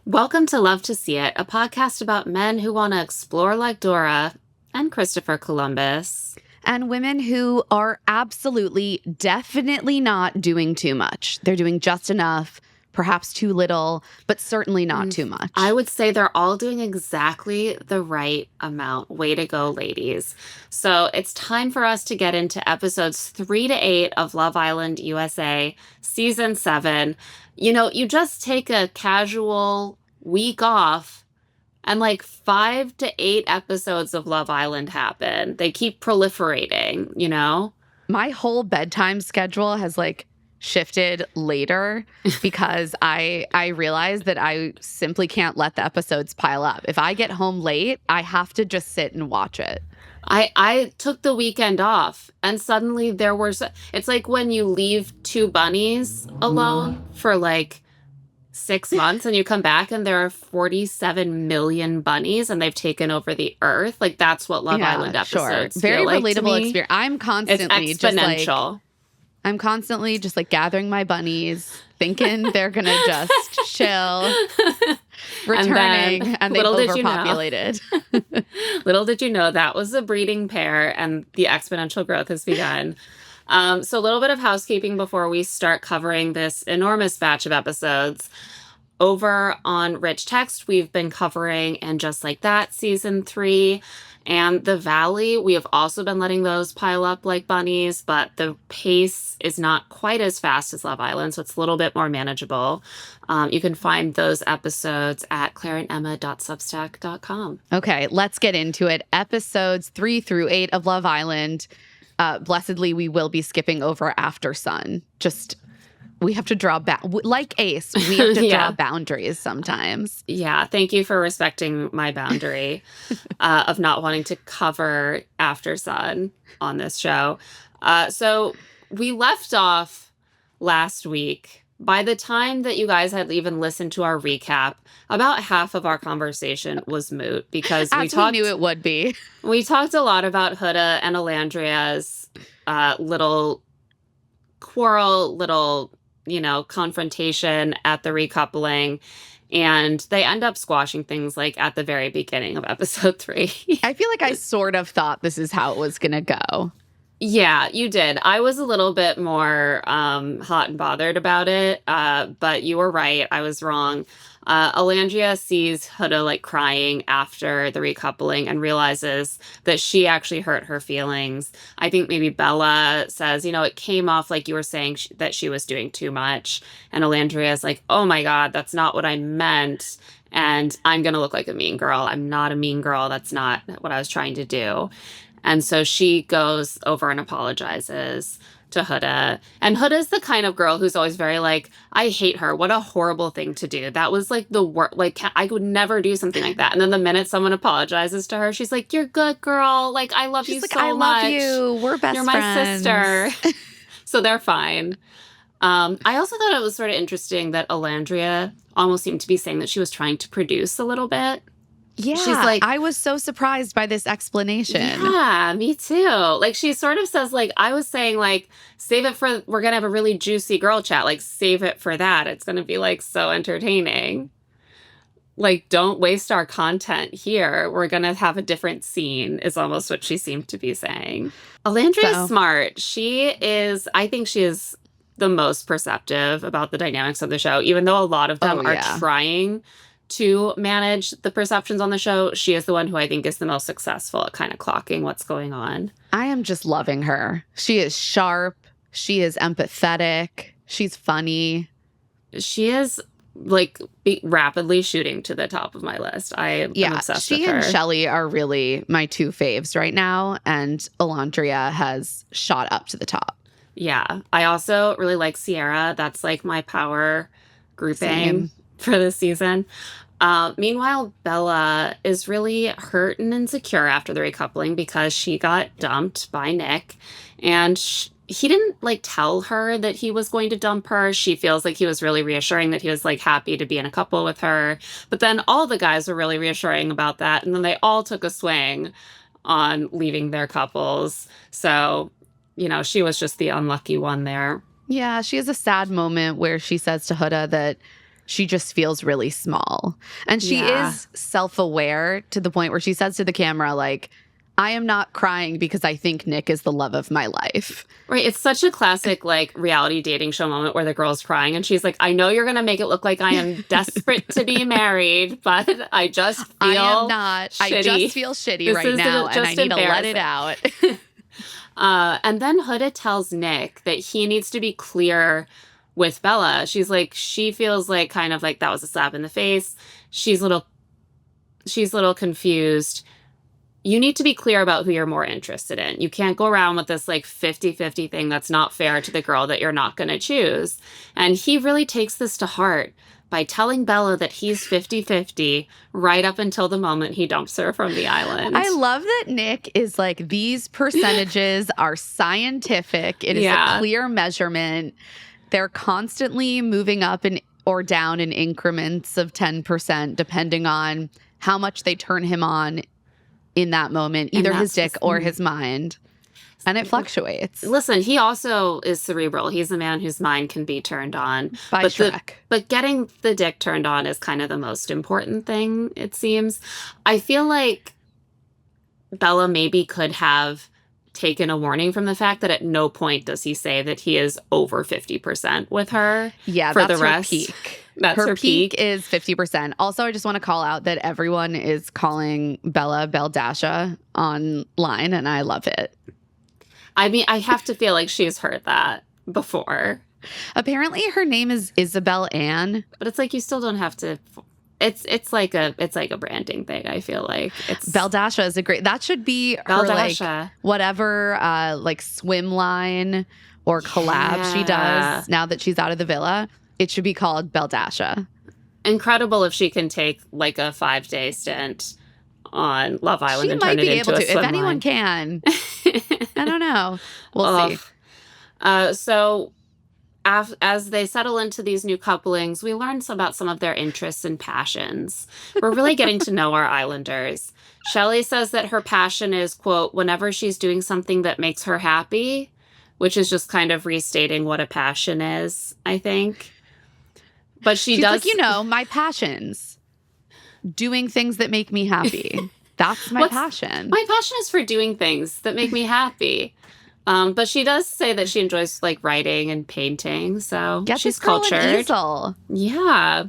Welcome to Love to See It, a podcast about men who want to explore like Dora and Christopher Columbus. And women who are absolutely, definitely not doing too much. They're doing just enough, perhaps too little, but certainly not too much. I would say they're all doing exactly the right amount. Way to go, ladies. So it's time for us to get into episodes 3 to 8 of Love Island USA, season 7. You know, you just take a casual week off and like 5 to 8 episodes of Love Island happen. They keep proliferating, you know? My whole bedtime schedule has shifted later because I realized that I simply can't let the episodes pile up. If I get home late, I have to just sit and watch it. I took the weekend off and suddenly it's like when you leave 2 bunnies alone for like 6 months and you come back and there are 47 million bunnies and they've taken over the earth. Like that's what Love Island episodes Very feel like to relatable me. experience. I'm constantly It's exponential. just gathering my bunnies, thinking they're gonna just chill, returning, and they've overpopulated. Little did you know that was a breeding pair and the exponential growth has begun. So a little bit of housekeeping before we start covering this enormous batch of episodes. Over on Rich Text, we've been covering And Just Like That, season 3. And The Valley, we have also been letting those pile up like bunnies, but the pace is not quite as fast as Love Island, so it's a little bit more manageable. You can find those episodes at claireandemma.substack.com. Okay, let's get into it. Episodes 3 through 8 of Love Island. Blessedly, we will be skipping over After Sun. We have to draw like Ace, we have to draw boundaries sometimes. Yeah, thank you for respecting my boundary of not wanting to cover After Sun on this show. So we left off last week. By the time that you guys had even listened to our recap, about half of our conversation was moot because we knew it would be. We talked a lot about Huda and Alandria's little quarrel, confrontation at the recoupling. And they end up squashing things like at the very beginning of episode 3. I feel like I sort of thought this is how it was going to go. Yeah, you did. I was a little bit more hot and bothered about it, but you were right. I was wrong. Alandria sees Huda crying after the recoupling and realizes that she actually hurt her feelings. I think maybe Bella says, it came off like you were saying that she was doing too much. And Alandria's like, oh my God, that's not what I meant. And I'm going to look like a mean girl. I'm not a mean girl. That's not what I was trying to do. And so she goes over and apologizes to Huda. And Huda's the kind of girl who's always very I hate her. What a horrible thing to do. That was the worst. I would never do something like that. And then the minute someone apologizes to her, she's like, you're good, girl. I love you so much. I love you. We're best friends. You're my sister. So they're fine. I also thought it was sort of interesting that Alandria almost seemed to be saying that she was trying to produce a little bit. Yeah, she's I was so surprised by this explanation. Yeah, me too. She sort of says, I was saying, save it for, we're going to have a really juicy girl chat. Save it for that. It's going to be, so entertaining. Don't waste our content here. We're going to have a different scene, is almost what she seemed to be saying. Alandria's smart. I think she is the most perceptive about the dynamics of the show, even though a lot of them are trying to manage the perceptions on the show. She is the one who I think is the most successful at kind of clocking what's going on. I am just loving her. She is sharp. She is empathetic. She's funny. She is rapidly shooting to the top of my list. I am obsessed with her. She and Shelley are really my 2 faves right now, and Alandria has shot up to the top. Yeah. I also really like Sierra. That's my power grouping for this season. Meanwhile, Bella is really hurt and insecure after the recoupling because she got dumped by Nick, and he didn't tell her that he was going to dump her. She feels like he was really reassuring that he was happy to be in a couple with her. But then all the guys were really reassuring about that, and then they all took a swing on leaving their couples. So, she was just the unlucky one there. Yeah, she has a sad moment where she says to Huda that she just feels really small. And she Yeah. is self-aware to the point where she says to the camera, like, I am not crying because I think Nick is the love of my life. Right. It's such a classic, like, reality dating show moment where the girl's crying and she's like, I know you're going to make it look like I am desperate to be married, but I just feel I am not. shitty. I just feel shitty This right is now, and I just need to let it out. And then Huda tells Nick that he needs to be clear with Bella. She's like, she feels like kind of like that was a slap in the face. She's a little confused. You need to be clear about who you're more interested in. You can't go around with this like 50-50 thing that's not fair to the girl that you're not going to choose. And he really takes this to heart by telling Bella that he's 50-50 right up until the moment he dumps her from the island. I love that Nick is like, these percentages are scientific. It is a clear measurement. They're constantly moving up or down in increments of 10%, depending on how much they turn him on in that moment, either his dick or his mind. And it fluctuates. Listen, he also is cerebral. He's a man whose mind can be turned on. By Shrek. But getting the dick turned on is kind of the most important thing, it seems. I feel like Bella maybe could have taken a warning from the fact that at no point does he say that he is over 50% with her. Yeah, for that's the rest. her peak. That's her her peak peak is 50%. Also, I just want to call out that everyone is calling Bella Belle-dasha online, and I love it. I mean, I have to feel like she's heard that before. Apparently, her name is Isabel Ann. But it's like you still don't have to. It's like a branding thing. I feel like it's Belle-dasha is a great. That should be her like whatever like swim line or collab she does now that she's out of the villa. It should be called Belle-dasha. Incredible if she can take like a 5-day stint on Love Island and turn it into a swim line. She might be able to. If anyone can. I don't know. We'll see. So as they settle into these new couplings, we learn about some of their interests and passions. We're really getting to know our islanders. Shelley says that her passion is, quote, whenever she's doing something that makes her happy, which is just kind of restating what a passion is, I think. But she's does, like, my passions. Doing things that make me happy. That's my passion. My passion is for doing things that make me happy. But she does say that she enjoys like writing and painting, so she's cultured. Yeah.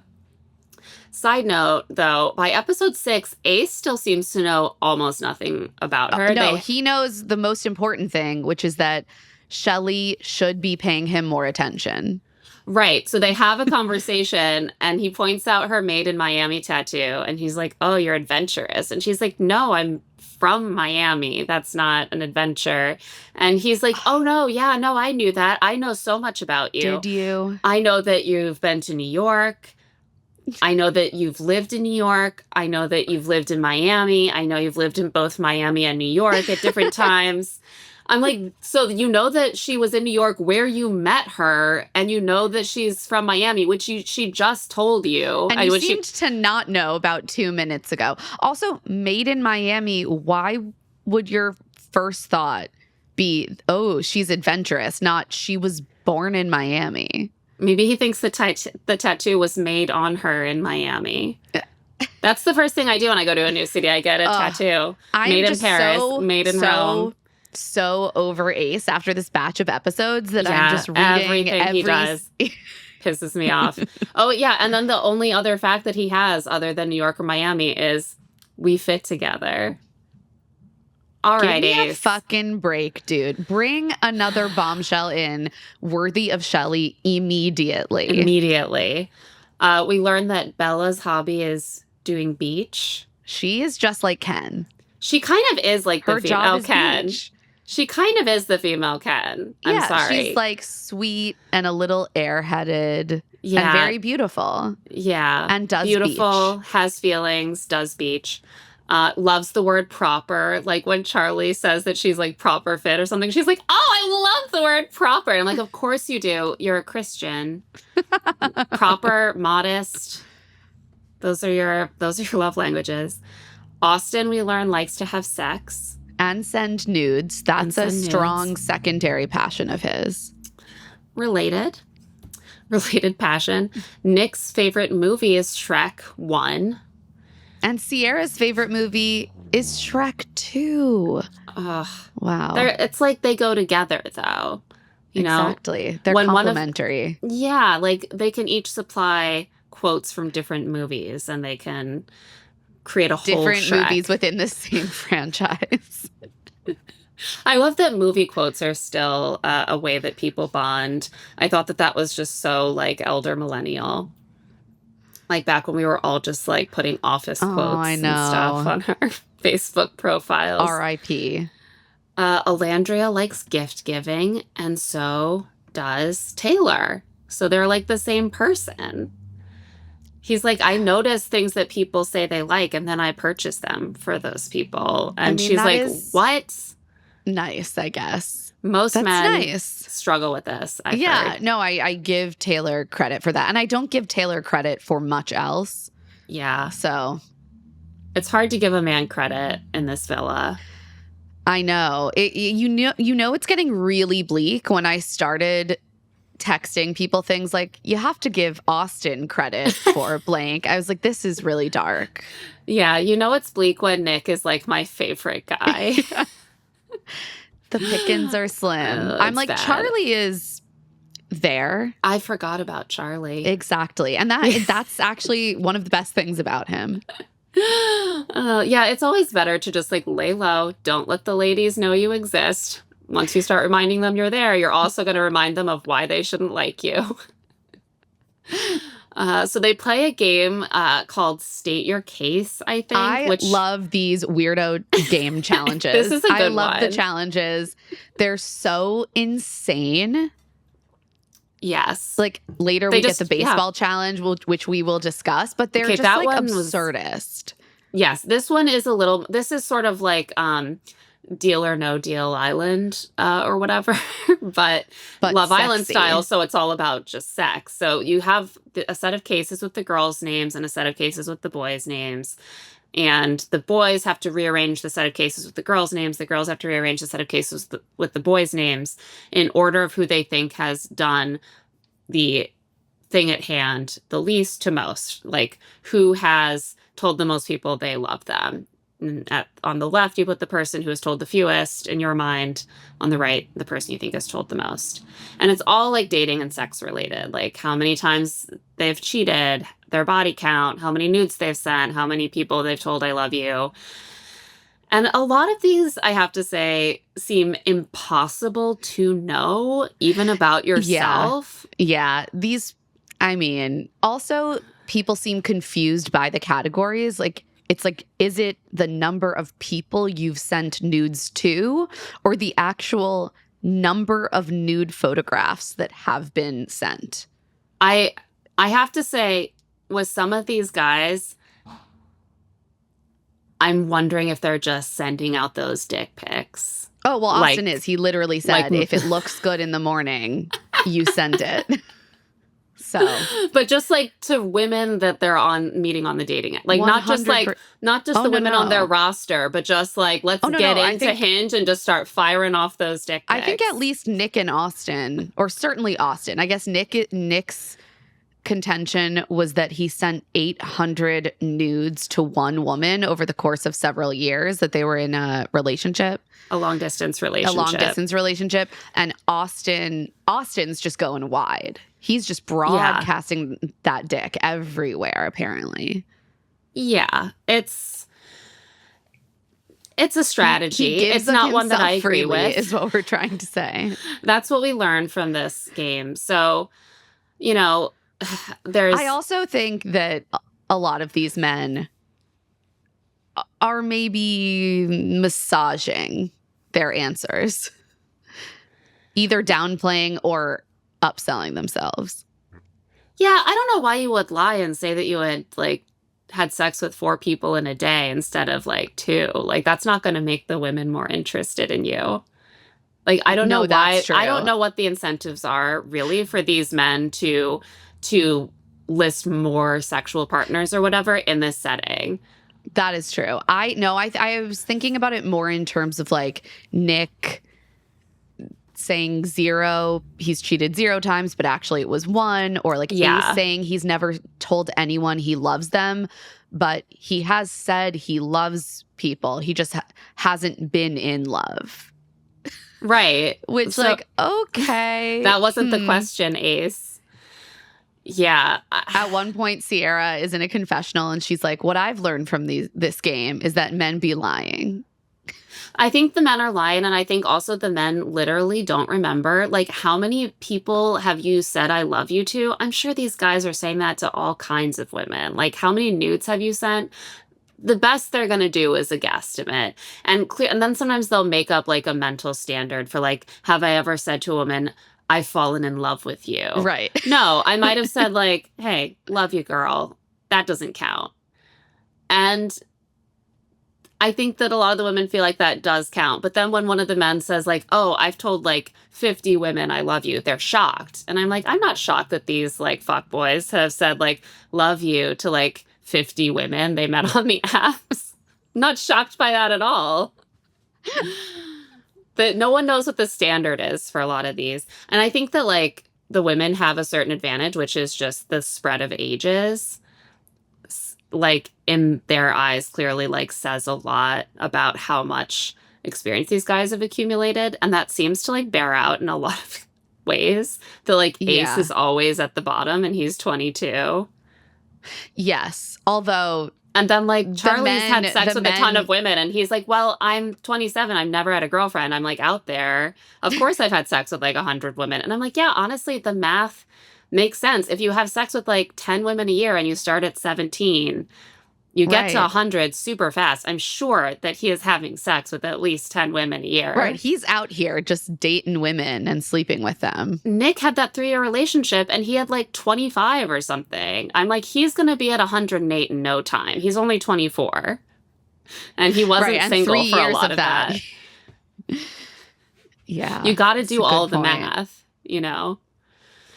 Side note, though, by episode 6, Ace still seems to know almost nothing about her. He knows the most important thing, which is that Shelley should be paying him more attention. Right. So they have a conversation and he points out her Made in Miami tattoo and he's like, oh, you're adventurous. And she's like, no, I'm from Miami. That's not an adventure. And he's like, oh, no. Yeah, no, I knew that. I know so much about you. Did you? I know that you've been to New York. I know that you've lived in New York. I know that you've lived in Miami. I know you've lived in both Miami and New York at different times. I'm like, so you know that she was in New York where you met her, and you know that she's from Miami, which she just told you. And you seemed to not know about 2 minutes ago. Also, Made in Miami, why would your first thought be, oh, she's adventurous, not she was born in Miami? Maybe he thinks the tattoo was made on her in Miami. That's the first thing I do when I go to a new city. I get a tattoo. Made in Paris, made in Rome. So over Ace after this batch of episodes that I'm just reading everything he does pisses me off. Oh, yeah. And then the only other fact that he has other than New York or Miami is we fit together. All right, Give me Ace. a fucking break, dude. Bring another bombshell in worthy of Shelley immediately. We learned that Bella's hobby is doing beach. She is just like Ken. She kind of is like the female Ken. Beach. She kind of is the female Ken. I'm sorry. She's like sweet and a little airheaded and very beautiful. Yeah. And does beautiful, beach. Has feelings, does beach. Loves the word proper. Like when Charlie says that she's like proper fit or something, she's like, oh, I love the word proper. And I'm like, of course you do. You're a Christian. Proper, modest. Those are your love languages. Austin, we learn, likes to have sex. And send nudes. That's a strong secondary passion of his. Related. related passion. Nick's favorite movie is Shrek 1. And Sierra's favorite movie is Shrek 2. Ugh. Wow. It's like they go together, though. You know? Exactly. They're When complementary. Yeah, like they can each supply quotes from different movies and they can create a whole Different Shrek. movies within the same franchise. I love that movie quotes are still a way that people bond. I thought that was just so like elder millennial. Like back when we were all just like putting office quotes and stuff on our Facebook profiles. R.I.P. Alandria likes gift giving, and so does Taylor. So they're like the same person. He's like, I notice things that people say they like, and then I purchase them for those people. And she's like, what? Nice, I guess. Most men struggle with this. I've heard. No, I give Taylor credit for that. And I don't give Taylor credit for much else. Yeah. So it's hard to give a man credit in this villa. I know. You know it's getting really bleak when I started texting people things like, you have to give Austin credit for blank. I was like, this is really dark. Yeah, you know it's bleak when Nick is like my favorite guy. The pickings are slim. I'm like, bad. Charlie is there. I forgot about Charlie. Exactly. And that's actually one of the best things about him. Yeah, it's always better to just like lay low. Don't let the ladies know you exist. Once you start reminding them you're there, you're also going to remind them of why they shouldn't like you. So they play a game called State Your Case, I think. I love these weirdo game challenges. This is a good one. I love the challenges. They're so insane. Yes. Like later we get the baseball challenge, which we will discuss, but they're just like absurdist. Yes. This one is this is sort of like Deal or No Deal Island or whatever, but Love sexy. Island style. So it's all about just sex. So you have a set of cases with the girls' names and a set of cases with the boys' names. And the boys have to rearrange the set of cases with the girls' names. The girls have to rearrange the set of cases with the boys' names in order of who they think has done the thing at hand the least to most. Like who has told the most people they love them. On the left, you put the person who has told the fewest in your mind. On the right, the person you think has told the most. And it's all like dating and sex related. Like how many times they've cheated, their body count, how many nudes they've sent, how many people they've told I love you. And a lot of these, I have to say, seem impossible to know even about yourself. Yeah. Also people seem confused by the categories. Like, it's like, is it the number of people you've sent nudes to or the actual number of nude photographs that have been sent? I have to say, with some of these guys, I'm wondering if they're just sending out those dick pics. Oh, well, Austin is. He literally said, if it looks good in the morning, you send it. So, but just like to women that they're meeting on the dating app, like not just the women on their roster, but just like let's get into Hinge and just start firing off those dick pics. I think at least Nick and Austin, or certainly Austin. I guess Nick's contention was that he sent 800 nudes to one woman over the course of several years that they were in a relationship. A long distance relationship. And Austin's just going wide. He's just broadcasting that dick everywhere, apparently. Yeah. It's a strategy. It's not one that I agree with. Is what we're trying to say. That's what we learned from this game. So, I also think that a lot of these men are maybe massaging their answers, either downplaying or upselling themselves. Yeah, I don't know why you would lie and say that you had sex with 4 people in a day instead of 2. Like that's not going to make the women more interested in you. Like I don't know why. I don't know what the incentives are really for these men to list more sexual partners or whatever in this setting. That is true. I was thinking about it more in terms of Nick saying he's cheated 0 times, but actually it was 1, or like Ace saying he's never told anyone he loves them, but he has said he loves people. He just hasn't been in love. Right. Which, so, like, okay. That wasn't the question, Ace. Yeah. At one point, Sierra is in a confessional and she's like, what I've learned from this game is that men be lying. I think the men are lying, and I think also the men literally don't remember. Like, how many people have you said I love you to? I'm sure these guys are saying that to all kinds of women. Like, how many nudes have you sent? The best they're going to do is a guesstimate. And then sometimes they'll make up like a mental standard for like, have I ever said to a woman, I've fallen in love with you? Right. No, I might have said like, hey, love you, girl. That doesn't count. And I think that a lot of the women feel like that does count. But then when one of the men says like, oh, I've told like 50 women I love you, they're shocked. And I'm like, I'm not shocked that these like fuckboys have said like, love you to like 50 women they met on the apps. Not shocked by that at all. But no one knows what the standard is for a lot of these. And I think that like the women have a certain advantage, which is just the spread of ages. Like in their eyes clearly like says a lot about how much experience these guys have accumulated. And that seems to like bear out in a lot of ways. That like Ace is always at the bottom and he's 22. Yes. Although. And then like Charlie's had sex with a ton of women and he's like, well, I'm 27. I've never had a girlfriend. I'm like out there. Of course I've had sex with like 100 women. And I'm like, yeah, honestly, the math makes sense. If you have sex with like 10 women a year and you start at 17, you get to 100 super fast. I'm sure that he is having sex with at least 10 women a year. Right. He's out here just dating women and sleeping with them. Nick had that 3-year relationship and he had like 25 or something. I'm like, he's going to be at 108 in no time. He's only 24. And he wasn't single for a lot of that. Yeah. You got to do all the math, you know?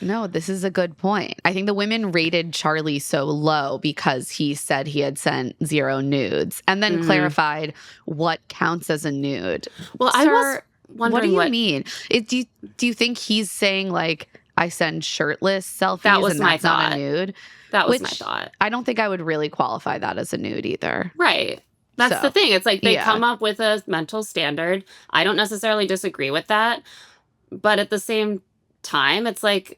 No, this is a good point. I think the women rated Charlie so low because he said he had sent 0 nudes and then clarified what counts as a nude. Well, I was wondering what do you mean? Do you think he's saying like I send shirtless selfies that was and my that's thought. Not a nude? That was my thought. I don't think I would really qualify that as a nude either. Right. That's the thing. It's like they come up with a mental standard. I don't necessarily disagree with that. But at the same time, it's like,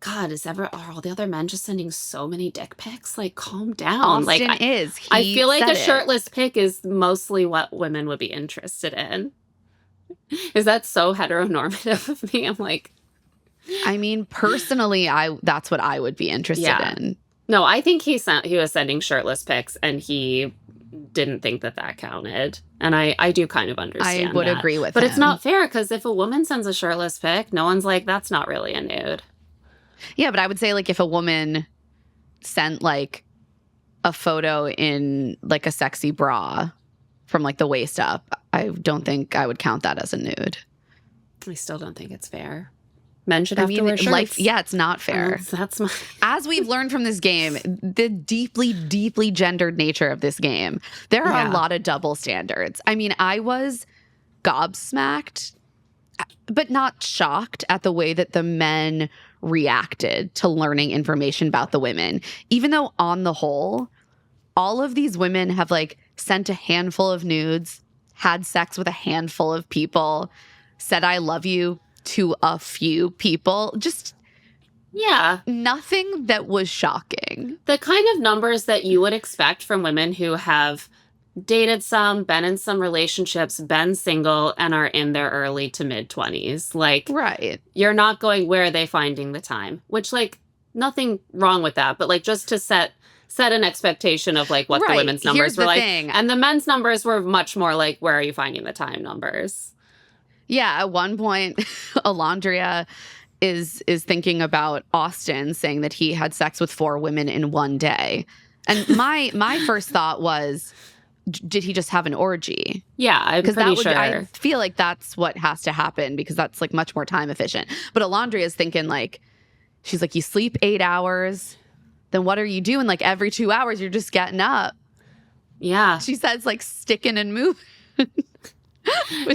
God, are all the other men just sending so many dick pics? Like, calm down. Austin like, is. I feel like a shirtless pic is mostly what women would be interested in. Is that so heteronormative of me? I'm like, I mean, personally, that's what I would be interested in. No, I think he was sending shirtless pics, and he didn't think that counted. And I do kind of understand. I would agree with but him. It's not fair because if a woman sends a shirtless pic, no one's like, that's not really a nude. Yeah, but I would say like if a woman sent like a photo in like a sexy bra from like the waist up, I don't think I would count that as a nude. I still don't think it's fair. Men should have to wear shirts. It's not fair. That's my... As we've learned from this game, the deeply, deeply gendered nature of this game, there are a lot of double standards. I mean, I was gobsmacked, but not shocked at the way that the men reacted to learning information about the women. Even though on the whole, all of these women have like sent a handful of nudes, had sex with a handful of people, said I love you to a few people. Just nothing that was shocking. The kind of numbers that you would expect from women who have dated some, been in some relationships, been single, and are in their early to mid 20s. Like, right. You're not going, where are they finding the time? Which, like, nothing wrong with that. But, like, just to set an expectation of, like, what the women's numbers were like. And the men's numbers were much more like, where are you finding the time numbers? Yeah, at one point, Alondria is thinking about Austin saying that he had sex with 4 women in one day. And my first thought was, did he just have an orgy? Yeah, I'm pretty sure. I feel like that's what has to happen because that's like much more time efficient. But Alondria is thinking like, she's like, you sleep 8 hours, then what are you doing? Like every 2 hours, you're just getting up. Yeah. She says like sticking and moving.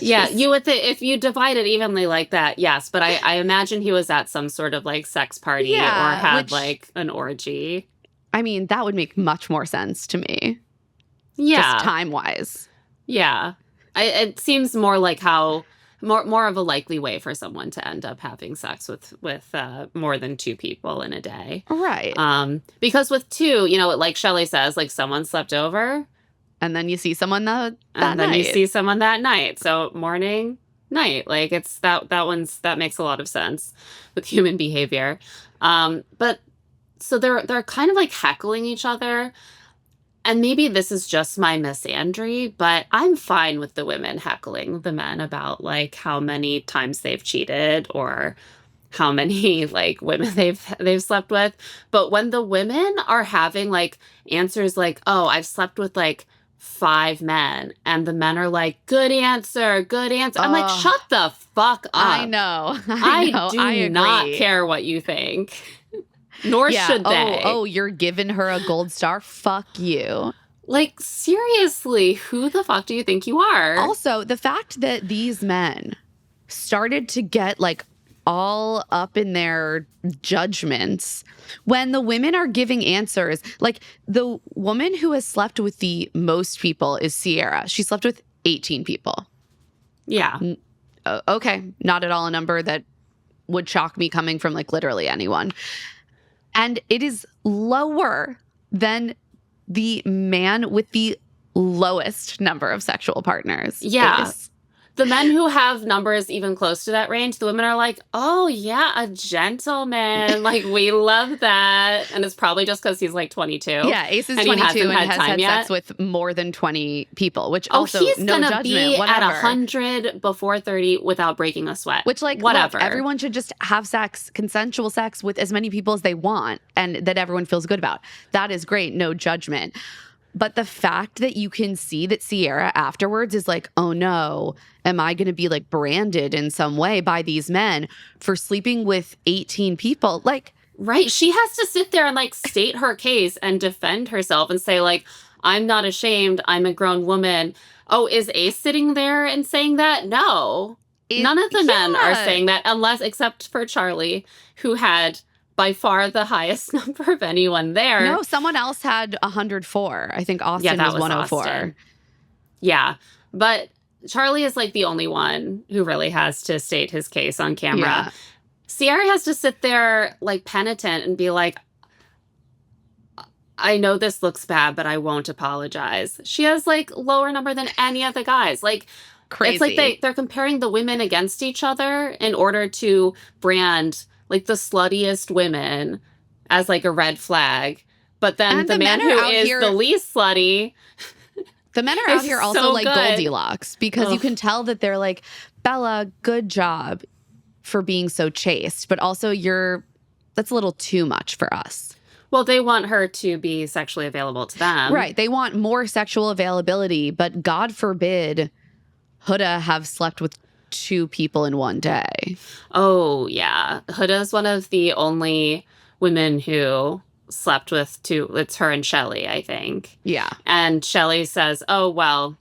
Yeah, you would think if you divide it evenly like that, yes. But I imagine he was at some sort of like sex party or had like an orgy. I mean, that would make much more sense to me. Yeah. Just time-wise. Yeah. It seems more like how more of a likely way for someone to end up having sex with more than two people in a day. Right. Because with two, you know, like Shelley says, like someone slept over. And then you see someone that and then night. You see someone that night. So morning, night. Like it's that makes a lot of sense with human behavior. But so they're kind of like heckling each other. And maybe this is just my misandry, but I'm fine with the women heckling the men about like how many times they've cheated or how many like women they've slept with. But when the women are having like answers like, "Oh, I've slept with like 5 men," and the men are like, "Good answer, good answer." I'm like, "Shut the fuck up." I know. I do not care what you think. Nor should they. Oh, you're giving her a gold star? Fuck you. Like, seriously, who the fuck do you think you are? Also, the fact that these men started to get like all up in their judgments when the women are giving answers. Like the woman who has slept with the most people is Sierra. She slept with 18 people. Yeah. Okay. Not at all a number that would shock me coming from like literally anyone. And it is lower than the man with the lowest number of sexual partners. Yeah. The men who have numbers even close to that range, the women are like, "Oh, yeah, a gentleman." Like, we love that. And it's probably just because he's like 22. Yeah, Ace is 22 and has had sex with more than 20 people, which also he's no gonna judgment, be whatever. At 100 before 30 without breaking a sweat. Which, like, whatever. Look, everyone should just have sex, consensual sex with as many people as they want and that everyone feels good about. That is great. No judgment. But the fact that you can see that Sierra afterwards is like, "Oh no, am I going to be like branded in some way by these men for sleeping with 18 people?" Like, right. She has to sit there and like state her case and defend herself and say like, "I'm not ashamed. I'm a grown woman." Oh, is Ace sitting there and saying that? No. None of the men are saying that except for Charlie, who had by far the highest number of anyone there. No, someone else had 104. I think Austin was 104. Austin. Yeah. But Charlie is like the only one who really has to state his case on camera. Yeah. Sierra has to sit there like penitent and be like, "I know this looks bad, but I won't apologize." She has like lower number than any of the guys. Like, crazy. It's like they're comparing the women against each other in order to brand like the sluttiest women as like a red flag. But then the man who is the least slutty. The men are out here also so like good. Goldilocks because you can tell that they're like, "Bella, good job for being so chaste, but also that's a little too much for us." Well, they want her to be sexually available to them. Right. They want more sexual availability, but God forbid Huda have slept with 2 people in one day. Oh, yeah. Huda's one of the only women who slept with 2. It's her and Shelley, I think. Yeah. And Shelley says, "Oh, well,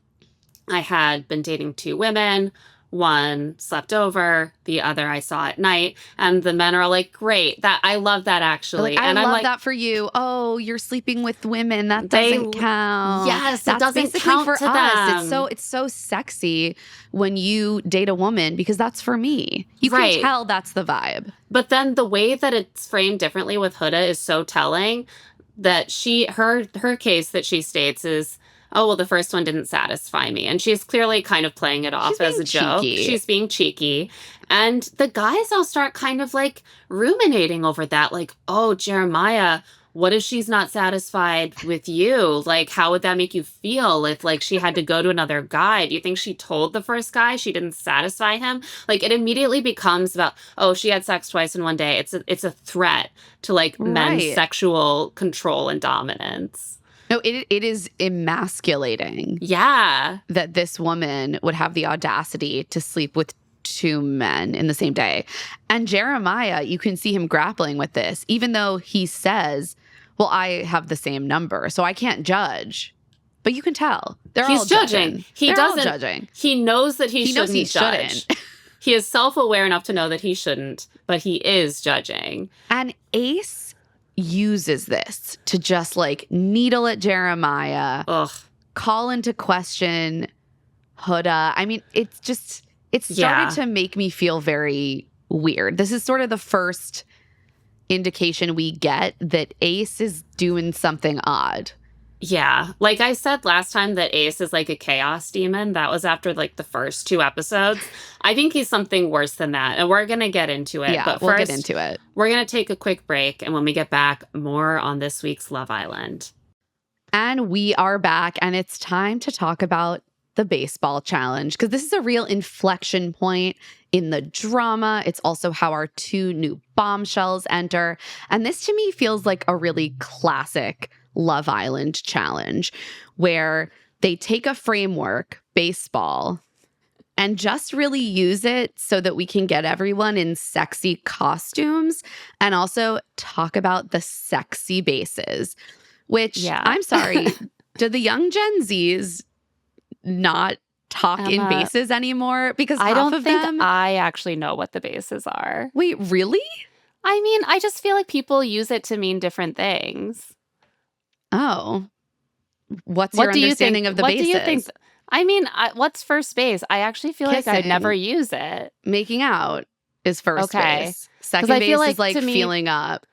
I had been dating 2 women. One slept over, the other I saw at night." And the men are like, "Great. I love that actually." Like, and I love that for you. "Oh, you're sleeping with women. That doesn't count." Yes, it doesn't count for us. It's so sexy when you date a woman because that's for me. You can tell that's the vibe. But then the way that it's framed differently with Huda is so telling that her case that she states is, "Oh, well, the first one didn't satisfy me." And she's clearly kind of playing it off as a joke. She's being cheeky. And the guys all start kind of like ruminating over that. Like, "Oh, Jeremiah, what if she's not satisfied with you? Like, how would that make you feel if like she had to go to another guy? Do you think she told the first guy she didn't satisfy him?" Like, it immediately becomes about, "Oh, she had sex twice in one day." It's a threat to like men's sexual control and dominance. No, it is emasculating. Yeah. That this woman would have the audacity to sleep with 2 men in the same day. And Jeremiah, you can see him grappling with this, even though he says, "Well, I have the same number, so I can't judge." but you can tell. They're He's all judging. They're all judging. He knows that he knows he shouldn't judge. He is self-aware enough to know that he shouldn't, but he is judging. And Ace uses this to just like needle at Jeremiah, call into question Huda. I mean, it started to make me feel very weird. This is sort of the first indication we get that Ace is doing something odd. Yeah. Like I said last time that Ace is like a chaos demon. That was after like the first 2 episodes. I think he's something worse than that. And we're going to get into it. Yeah, but we'll first, get into it. We're going to take a quick break. And when we get back, more on this week's Love Island. And we are back. And it's time to talk about the baseball challenge, because this is a real inflection point in the drama. It's also how our 2 new bombshells enter. And this to me feels like a really classic Love Island challenge, where they take a framework, baseball, and just really use it so that we can get everyone in sexy costumes and also talk about the sexy bases, which I'm sorry, do the young Gen Zs not talk in bases anymore? Because I don't think them, I actually know what the bases are. Wait, really? I mean, I just feel like people use it to mean different things. Oh. What's your understanding of the bases? What do you think? I mean, what's first base? I actually feel like I never use it. Making out is first base. Second base is like feeling up.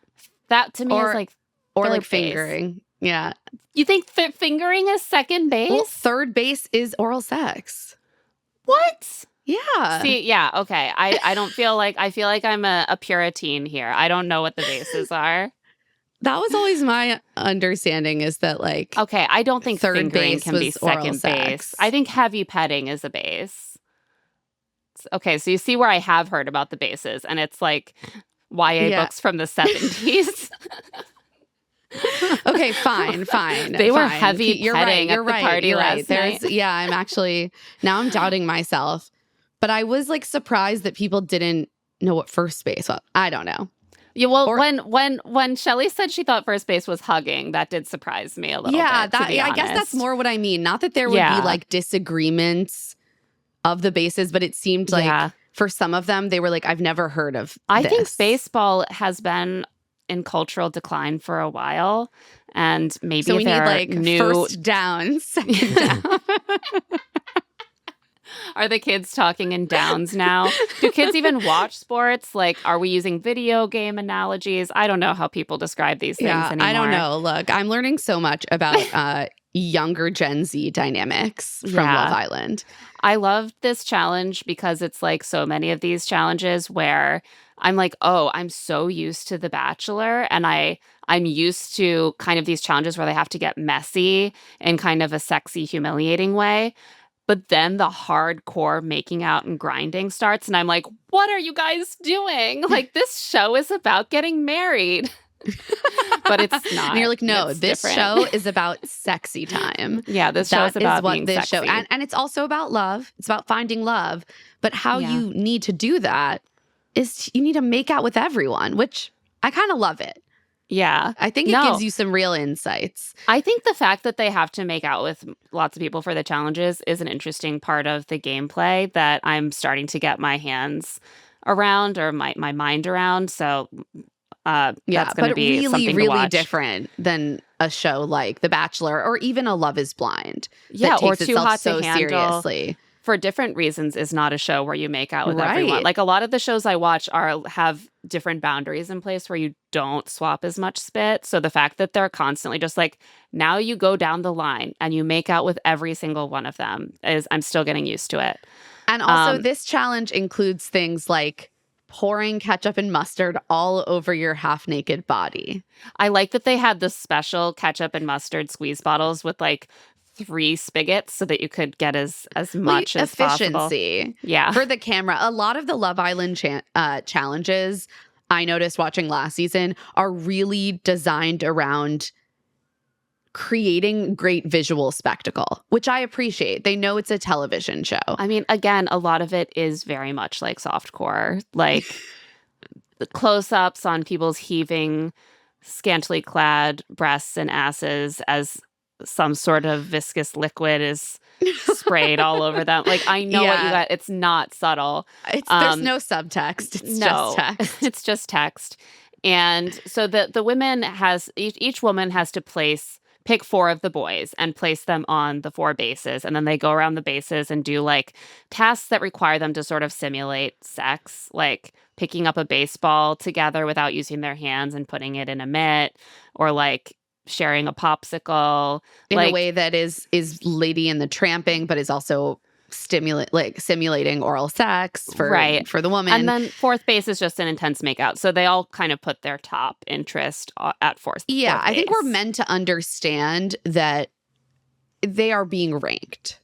That to me is like or like fingering. Yeah. You think fingering is second base? Well, third base is oral sex. What? Yeah. See, yeah, okay. I don't feel like I feel like I'm a Puritan here. I don't know what the bases are. That was always my understanding, is that like okay, I don't think third fingering base can be second base. I think heavy petting is a base. Okay, so you see where I have heard about the bases, and it's like YA books from the 70s. Okay, fine. They were heavy you're petting right, at the party last night. I'm actually, now I'm doubting myself. But I was like surprised that people didn't know what first base was. I don't know. Yeah, well, when Shelley said she thought first base was hugging, that did surprise me a little bit. I guess that's more what I mean. Not that there would be like disagreements of the bases, but it seemed like for some of them, they were like, I've never heard of I think baseball has been in cultural decline for a while, and maybe so we need like new first down, second down. Are the kids talking in downs now? Do kids even watch sports? Like, are we using video game analogies? I don't know how people describe these things anymore. I don't know. Look, I'm learning so much about younger Gen Z dynamics from Love Island. I love this challenge because it's like so many of these challenges where I'm like, oh, I'm so used to The Bachelor, and I'm used to kind of these challenges where they have to get messy in kind of a sexy, humiliating way. But then the hardcore making out and grinding starts, and I'm like, what are you guys doing? Like, this show is about getting married. But it's not. And you're like, no, this show is about sexy time. Yeah, this show is about being sexy. And it's also about love. It's about finding love. But how you need to do that is you need to make out with everyone, which I kind of love it. Yeah. I think it gives you some real insights. I think the fact that they have to make out with lots of people for the challenges is an interesting part of the gameplay that I'm starting to get my hands around, or my mind around. So that's going to be something to watch. Different than a show like The Bachelor or even a Love is Blind. Yeah, that takes or Too Hot so to Handle. Seriously. For different reasons, is not a show where you make out with Right. everyone. Like, a lot of the shows I watch have different boundaries in place where you don't swap as much spit. So the fact that they're constantly just like, now you go down the line and you make out with every single one of them, I'm still getting used to it. And also this challenge includes things like pouring ketchup and mustard all over your half-naked body. I like that they had the special ketchup and mustard squeeze bottles with like 3 spigots so that you could get as much as efficiency. Possible. Yeah. For the camera. A lot of the Love Island challenges I noticed watching last season are really designed around creating great visual spectacle, which I appreciate. They know it's a television show. I mean, again, a lot of it is very much like softcore, like the close-ups on people's heaving, scantily clad breasts and asses as some sort of viscous liquid is sprayed all over them. Like, I know what you got. It's not subtle. There's no subtext. It's just text. It's just text. And so the women each woman has to pick 4 of the boys and place them on the 4 bases. And then they go around the bases and do like tasks that require them to sort of simulate sex, like picking up a baseball together without using their hands and putting it in a mitt, or like sharing a popsicle. In a way that is Lady in the Tramping, but is also simulating oral sex for the woman. And then 4th base is just an intense makeout. So they all kind of put their top interest at 4th. Yeah, 4th I think base. we're meant to understand that they are being ranked.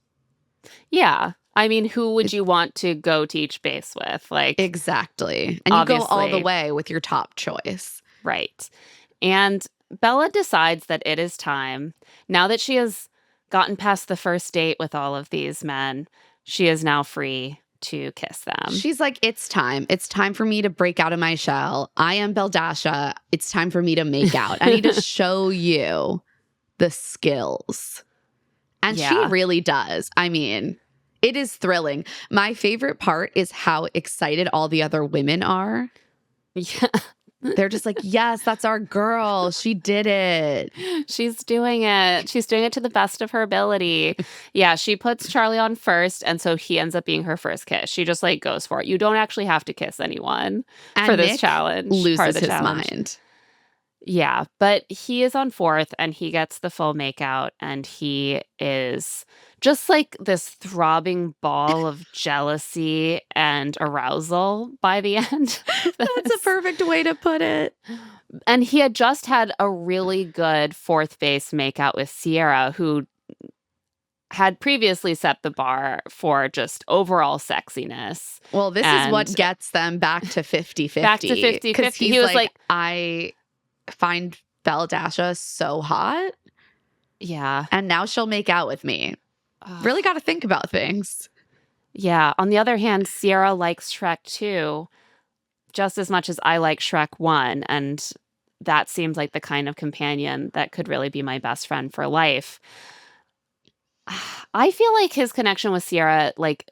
Yeah. I mean, who would you want to go to each base with? Like, exactly. And you go all the way with your top choice. Right. And Bella decides that it is time. Now that she has gotten past the first date with all of these men, she is now free to kiss them. She's like, it's time. It's time for me to break out of my shell. I am Belle-dasha. It's time for me to make out. I need to show you the skills. And she really does. I mean, it is thrilling. My favorite part is how excited all the other women are. Yeah. They're just like, yes, that's our girl. She did it. She's doing it. She's doing it to the best of her ability. Yeah, she puts Charlie on first, and so he ends up being her first kiss. She just like goes for it. You don't actually have to kiss anyone for this Nick challenge. Loses his mind. Yeah, but he is on 4th, and he gets the full makeout, and he is just like this throbbing ball of jealousy and arousal by the end. That's a perfect way to put it. And he had just had a really good 4th base makeout with Sierra, who had previously set the bar for just overall sexiness. Well, this is what gets them back to 50-50. Back to 50-50. Because he was like, I find Belle-dasha so hot. Yeah. And now she'll make out with me. Really got to think about things. Yeah. On the other hand, Sierra likes Shrek 2 just as much as I like Shrek 1. And that seems like the kind of companion that could really be my best friend for life. I feel like his connection with Sierra, like,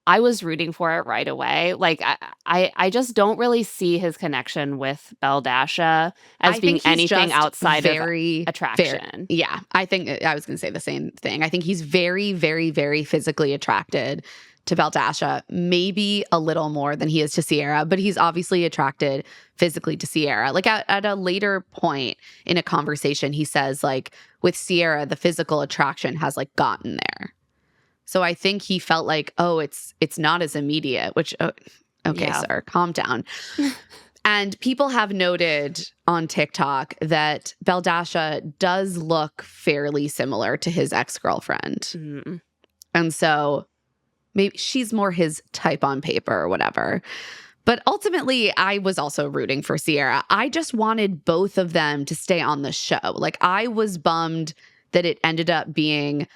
I was rooting for it right away. Like, I just don't really see his connection with Belle-dasha as being anything outside of attraction. Yeah, I think I was going to say the same thing. I think he's very, very, very physically attracted to Belle-dasha, maybe a little more than he is to Sierra, but he's obviously attracted physically to Sierra. Like at a later point in a conversation, he says, like, with Sierra, the physical attraction has like gotten there. So I think he felt like, oh, it's not as immediate, which, okay, sir, calm down. And people have noted on TikTok that Belle-dasha does look fairly similar to his ex-girlfriend. Mm. And so maybe she's more his type on paper or whatever. But ultimately, I was also rooting for Sierra. I just wanted both of them to stay on the show. Like, I was bummed that it ended up being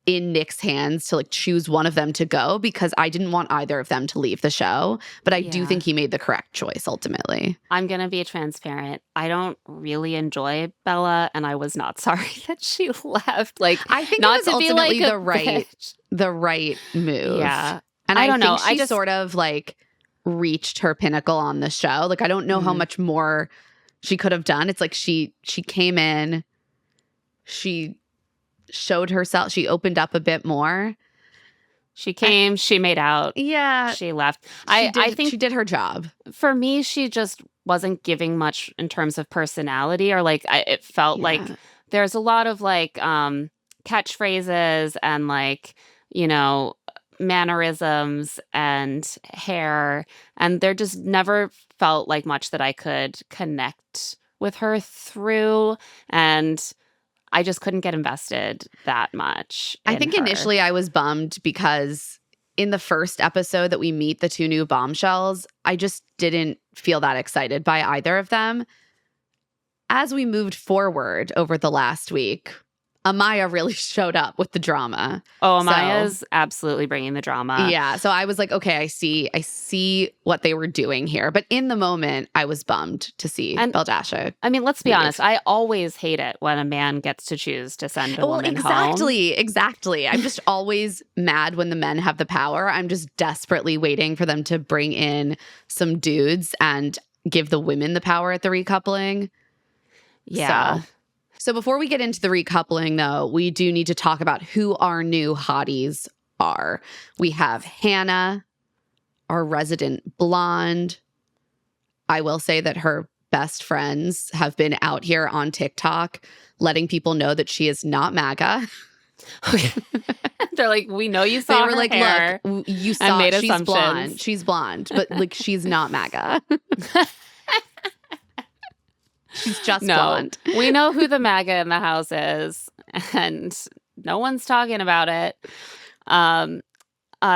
in Nick's hands to like choose one of them to go, because I didn't want either of them to leave the show. But I do think he made the correct choice ultimately. I'm going to be transparent. I don't really enjoy Bella, and I was not sorry that she left. Like, I think not it was to be ultimately like the right move. Yeah. And I don't think know. she just sort of like reached her pinnacle on the show. Like, I don't know how much more she could have done. It's like she came in, she showed herself, she opened up a bit more. She came, she made out. Yeah. She left. I think she did her job. For me, she just wasn't giving much in terms of personality, or like it felt like there's a lot of like catchphrases and like, you know, mannerisms and hair, and there just never felt like much that I could connect with her through, and I just couldn't get invested that much. I think initially I was bummed because in the first episode that we meet the 2 new bombshells, I just didn't feel that excited by either of them. As we moved forward over the last week, Amaya really showed up with the drama. Oh, Amaya's absolutely bringing the drama. Yeah. So I was like, okay, I see what they were doing here. But in the moment, I was bummed to see Belle-dasha. I mean, let's be honest. I always hate it when a man gets to choose to send a woman home. Exactly. I'm just always mad when the men have the power. I'm just desperately waiting for them to bring in some dudes and give the women the power at the recoupling. Yeah. So before we get into the recoupling, though, we do need to talk about who our new hotties are. We have Hannah, our resident blonde. I will say that her best friends have been out here on TikTok letting people know that she is not MAGA. They're like, we know you saw her hair. Look, you saw she's blonde. She's blonde, but like she's not MAGA. She's just blonde. We know who the MAGA in the house is, and no one's talking about it.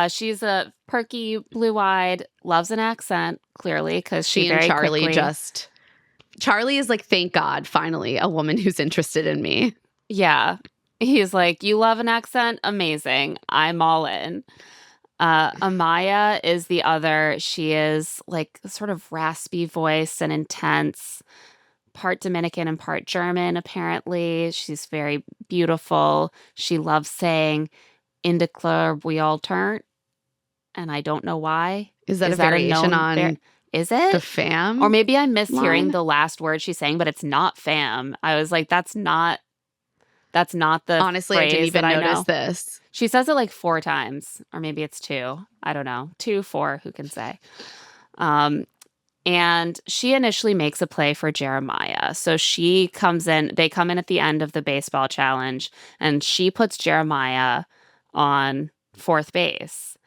She's a perky, blue-eyed, loves an accent, clearly, because she and Charlie Charlie is like, thank God, finally, a woman who's interested in me. Yeah. He's like, you love an accent? Amazing. I'm all in. Amaya is the other. She is like sort of raspy voice and intense. Part Dominican and part German, apparently. She's very beautiful. She loves saying, in the club we all turn. And I don't know why. Is that a variation on is it? The fam? Or maybe I'm mishearing the last word she's saying, but it's not fam. I was like, that's not the Honestly, I didn't even notice this. She says it like 4 times. Or maybe it's 2. I don't know. 2, 4, who can say? And she initially makes a play for Jeremiah. So she comes in, they come in at the end of the baseball challenge, and she puts Jeremiah on 4th base.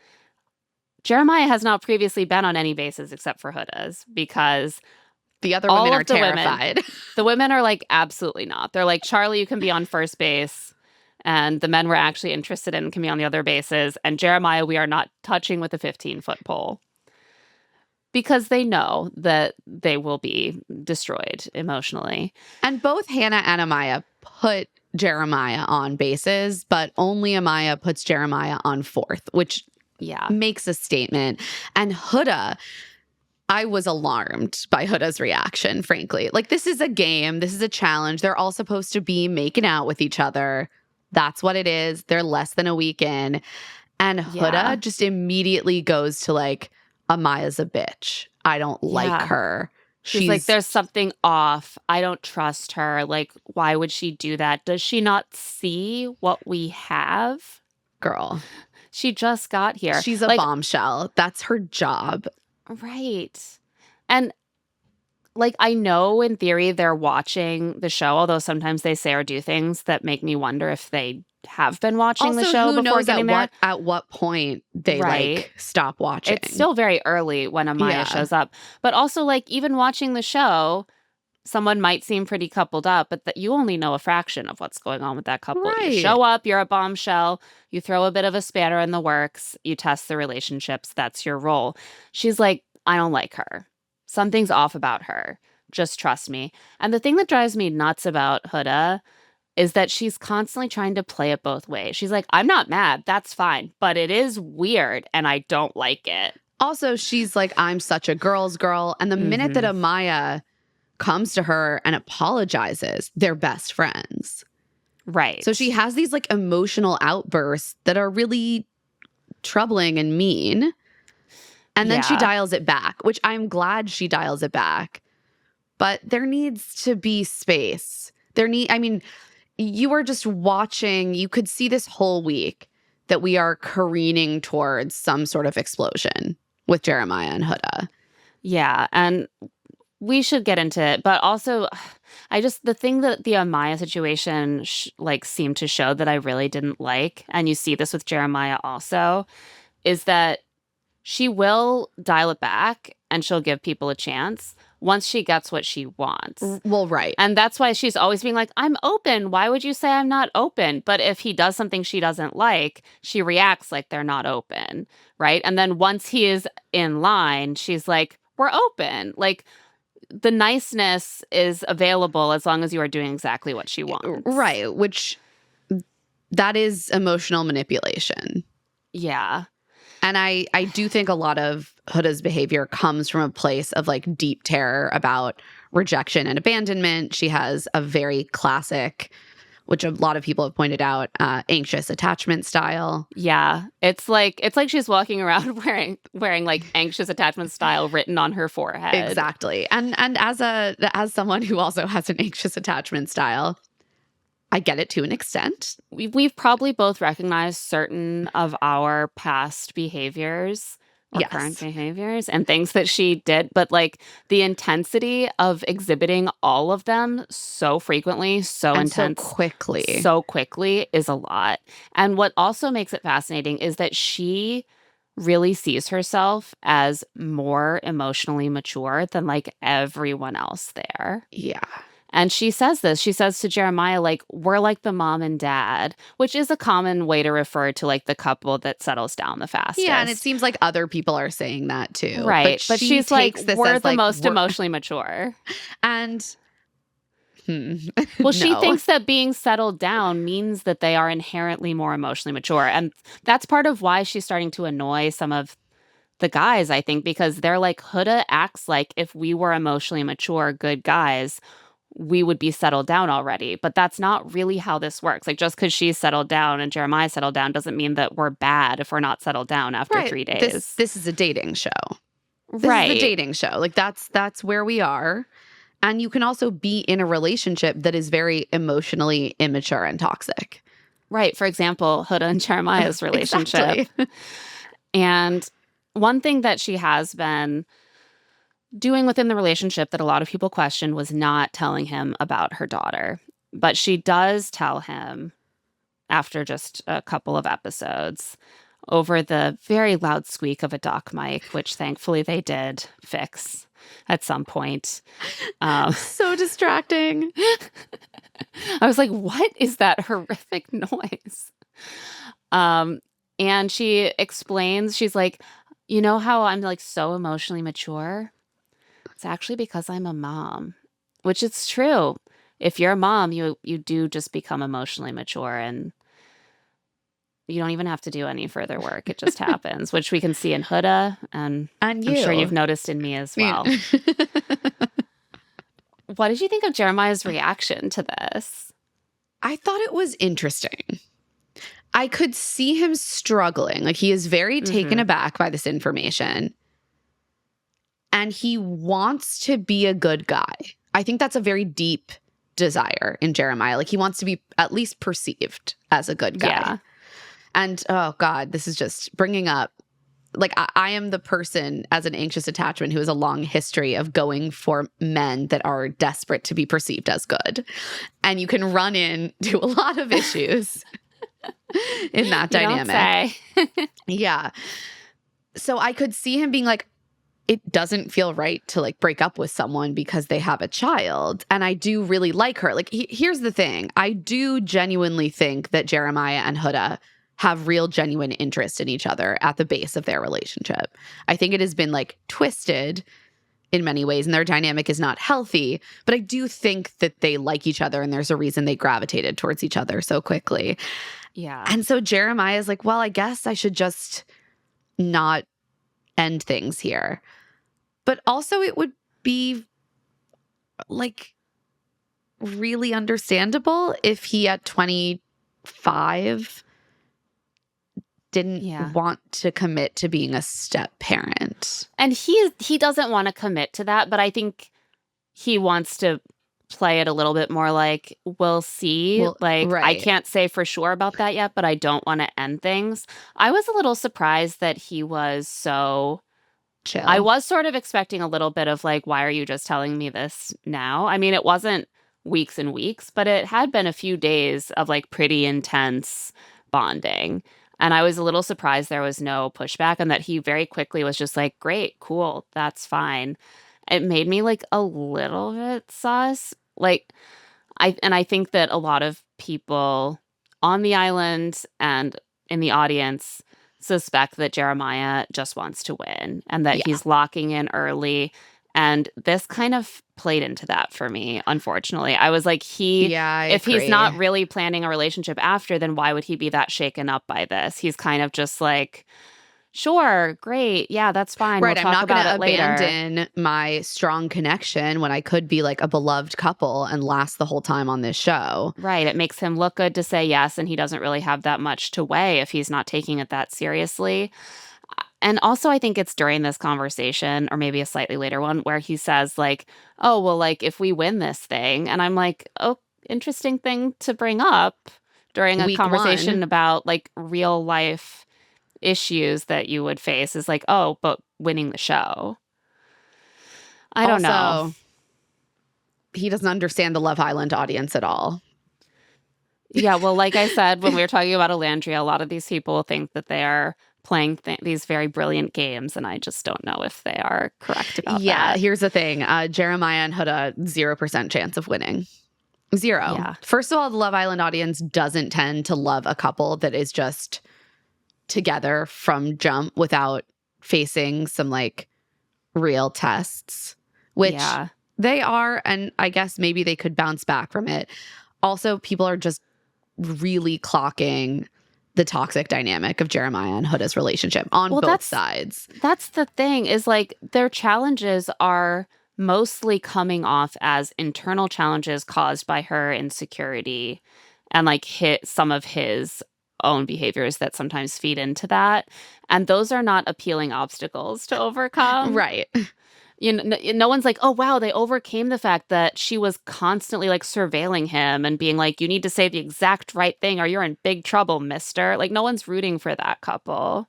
Jeremiah has not previously been on any bases except for Huda's, because the other women are terrified. The women are like, absolutely not. They're like, Charlie, you can be on first base. And the men we're actually interested in can be on the other bases. And Jeremiah, we are not touching with a 15-foot pole. Because they know that they will be destroyed emotionally. And both Hannah and Amaya put Jeremiah on bases, but only Amaya puts Jeremiah on 4th, which makes a statement. And Huda, I was alarmed by Huda's reaction, frankly. Like, this is a game. This is a challenge. They're all supposed to be making out with each other. That's what it is. They're less than a week in. And Huda just immediately goes to like, Amaya's a bitch. I don't like her. She's like, there's something off. I don't trust her. Like, why would she do that? Does she not see what we have? Girl. She just got here. She's a bombshell. That's her job. Right. And like, I know in theory they're watching the show, although sometimes they say or do things that make me wonder if they have been watching the show before getting there. At what point they like stop watching. It's still very early when Amaya shows up. But also, like, even watching the show, someone might seem pretty coupled up, but that you only know a fraction of what's going on with that couple. Right. You show up, you're a bombshell, you throw a bit of a spanner in the works, you test the relationships, that's your role. She's like, I don't like her. Something's off about her. Just trust me. And the thing that drives me nuts about Huda is that she's constantly trying to play it both ways. She's like, I'm not mad. That's fine. But it is weird, and I don't like it. Also, she's like, I'm such a girl's girl. And the minute that Amaya comes to her and apologizes, they're best friends. Right. So she has these like emotional outbursts that are really troubling and mean. And then she dials it back, which I'm glad she dials it back. But there needs to be space. You were just watching, you could see this whole week that we are careening towards some sort of explosion with Jeremiah and Huda. Yeah, and we should get into it. But also, the thing that the Amaya situation seemed to show that I really didn't like, and you see this with Jeremiah also, is that she will dial it back and she'll give people a chance once she gets what she wants. Well, right. And that's why she's always being like, I'm open. Why would you say I'm not open? But if he does something she doesn't like, she reacts like they're not open, right? And then once he is in line, she's like, we're open. Like, the niceness is available as long as you are doing exactly what she wants. Right, which that is emotional manipulation. Yeah. And I do think a lot of Huda's behavior comes from a place of like deep terror about rejection and abandonment. She has a very classic, which a lot of people have pointed out, anxious attachment style. Yeah. It's like she's walking around wearing like anxious attachment style written on her forehead. Exactly. And as someone who also has an anxious attachment style, I get it to an extent. We've probably both recognized certain of our past behaviors or current behaviors and things that she did, but like the intensity of exhibiting all of them so frequently, so and intense, so quickly is a lot. And what also makes it fascinating is that she really sees herself as more emotionally mature than like everyone else there. Yeah. And she says this. She says to Jeremiah, like, we're like the mom and dad, which is a common way to refer to like the couple that settles down the fastest. Yeah, and it seems like other people are saying that too. Right. But she's like, we're the like, most emotionally mature. And well, she thinks that being settled down means that they are inherently more emotionally mature. And that's part of why she's starting to annoy some of the guys, I think, because they're like, Huda acts like if we were emotionally mature, good guys, we would be settled down already. But that's not really how this works. Like, just because she's settled down and Jeremiah settled down doesn't mean that we're bad if we're not settled down after 3 days. This is a dating show. This right. is a dating show. Like, that's where we are. And you can also be in a relationship that is very emotionally immature and toxic. Right. For example, Huda and Jeremiah's relationship. Exactly. And one thing that she has been doing within the relationship that a lot of people questioned was not telling him about her daughter. But she does tell him after just a couple of episodes over the very loud squeak of a dock mic, which thankfully they did fix at some point. So distracting. I was like, what is that horrific noise? And she explains, she's like, you know how I'm like so emotionally mature? It's actually because I'm a mom, which is true. If you're a mom, you do just become emotionally mature and you don't even have to do any further work. It just happens, which we can see in Huda and I'm sure you've noticed in me as well. What did you think of Jeremiah's reaction to this? I thought it was interesting. I could see him struggling. Like, he is very taken aback by this information. And he wants to be a good guy. I think that's a very deep desire in Jeremiah. Like, he wants to be at least perceived as a good guy. Yeah. And, oh God, this is just bringing up, like, I am the person as an anxious attachment who has a long history of going for men that are desperate to be perceived as good. And you can run into a lot of issues in that dynamic. Don't say. Yeah. So I could see him being like, it doesn't feel right to like break up with someone because they have a child. And I do really like her. Like, here's the thing. I do genuinely think that Jeremiah and Huda have real genuine interest in each other at the base of their relationship. I think it has been like twisted in many ways and their dynamic is not healthy, but I do think that they like each other and there's a reason they gravitated towards each other so quickly. Yeah. And so Jeremiah is like, well, I guess I should just not end things here. But also it would be like really understandable if he at 25 didn't want to commit to being a step parent. And he doesn't want to commit to that, but I think he wants to play it a little bit more like, we'll see. Well, like, right. I can't say for sure about that yet, but I don't want to end things. I was a little surprised that he was so chill. I was sort of expecting a little bit of like, why are you just telling me this now? I mean, it wasn't weeks and weeks, but it had been a few days of like pretty intense bonding. And I was a little surprised there was no pushback and that he very quickly was just like, great, cool, that's fine. It made me like a little bit sus. Like, I think that a lot of people on the island and in the audience suspect that Jeremiah just wants to win and that he's locking in early And this kind of played into that for me, unfortunately. I was like, Yeah, I if he's agree. not really planning a relationship after, then why would he be that shaken up by this? He's kind of just like, sure, great. Yeah, that's fine. We'll Right. I'm talk not going about to it later. abandon my strong connection when I could be like a beloved couple and last the whole time on this show. Right. It makes him look good to say yes, and he doesn't really have that much to weigh if he's not taking it that seriously. And also, I think it's during this conversation, or maybe a slightly later one, where he says, like, oh, well, like, if we win this thing. And I'm like, oh, interesting thing to bring up during a Week conversation one. about like real life issues that you would face is like, oh, but winning the show. I don't know. Also, he doesn't understand the Love Island audience at all. Yeah, well, like I said, when we were talking about Alandria, a lot of these people think that they are playing these very brilliant games, and I just don't know if they are correct about Yeah, that. here's the thing. Jeremiah and Huda, 0% chance of winning. Zero. Yeah. First of all, the Love Island audience doesn't tend to love a couple that is just together from jump without facing some like real tests, which Yeah. they are. And I guess maybe they could bounce back from it. Also, people are just really clocking the toxic dynamic of Jeremiah and Huda's relationship on both sides. That's the thing, is like their challenges are mostly coming off as internal challenges caused by her insecurity and like hit some of his own behaviors that sometimes feed into that. And those are not appealing obstacles to overcome. Right. You know, no one's like, oh, wow, they overcame the fact that she was constantly like surveilling him and being like, you need to say the exact right thing or you're in big trouble, mister. Like, no one's rooting for that couple.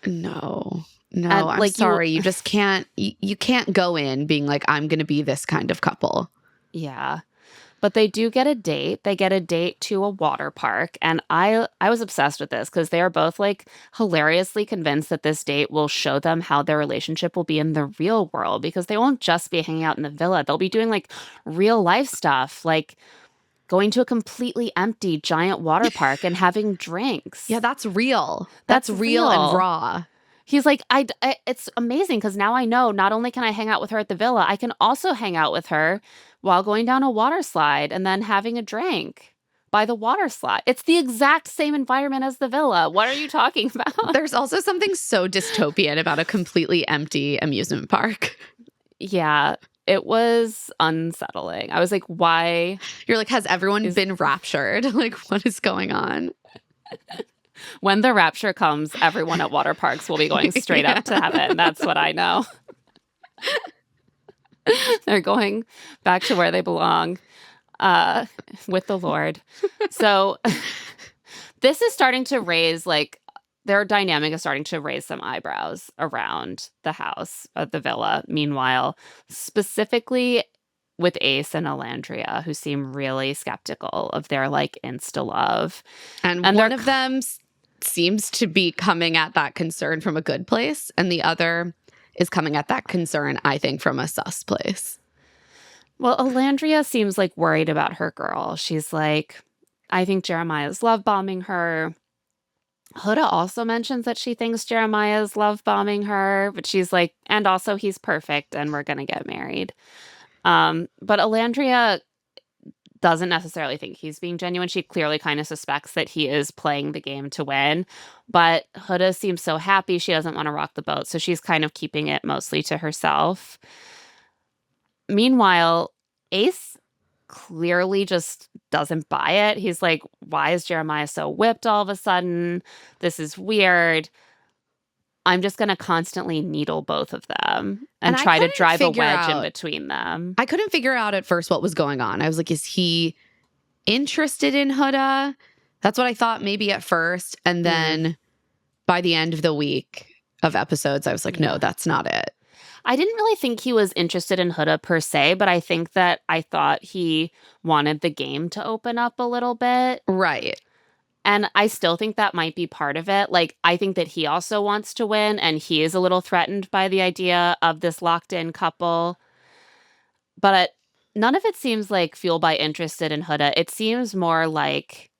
No, And I'm like sorry. You just can't, you can't go in being like, I'm going to be this kind of couple. Yeah. But they do get a date. They get a date to a water park. And I was obsessed with this because they are both like hilariously convinced that this date will show them how their relationship will be in the real world, because they won't just be hanging out in the villa. They'll be doing like real life stuff, like going to a completely empty giant water park and having drinks. Yeah, that's real. That's That's real and real. raw. He's like, it's amazing because now I know not only can I hang out with her at the villa, I can also hang out with her while going down a water slide and then having a drink by the water slide. It's the exact same environment as the villa. What are you talking about? There's also something so dystopian about a completely empty amusement park. Yeah, it was unsettling. I was like, why? You're like, has everyone been raptured? Like, what is going on? When the rapture comes, everyone at water parks will be going straight up to heaven. That's what I know. They're going back to where they belong, with the Lord. So this is starting to raise, like, their dynamic is starting to raise some eyebrows around the house, the villa. Meanwhile, specifically with Ace and Alandria, who seem really skeptical of their like insta love. And one of them seems to be coming at that concern from a good place, and the other is coming at that concern, I think, from a sus place. Well, Alandria seems like worried about her girl. She's like, I think Jeremiah's love bombing her. Huda also mentions that she thinks Jeremiah's love bombing her, but she's like, and also he's perfect and we're going to get married. But Alandria doesn't necessarily think he's being genuine. She clearly kind of suspects that he is playing the game to win. But Huda seems so happy she doesn't want to rock the boat. So she's kind of keeping it mostly to herself. Meanwhile, Ace clearly just doesn't buy it. He's like, why is Jeremiah so whipped all of a sudden? This is weird. I'm just going to constantly needle both of them and try to drive a wedge in between them. I couldn't figure out at first what was going on. I was like, is he interested in Huda? That's what I thought maybe at first. And then by the end of the week of episodes, I was like, no, that's not it. I didn't really think he was interested in Huda per se, but I think that I thought he wanted the game to open up a little bit. Right. And I still think that might be part of it. Like, I think that he also wants to win, and he is a little threatened by the idea of this locked-in couple. But none of it seems like fueled by interested in Huda. It seems more like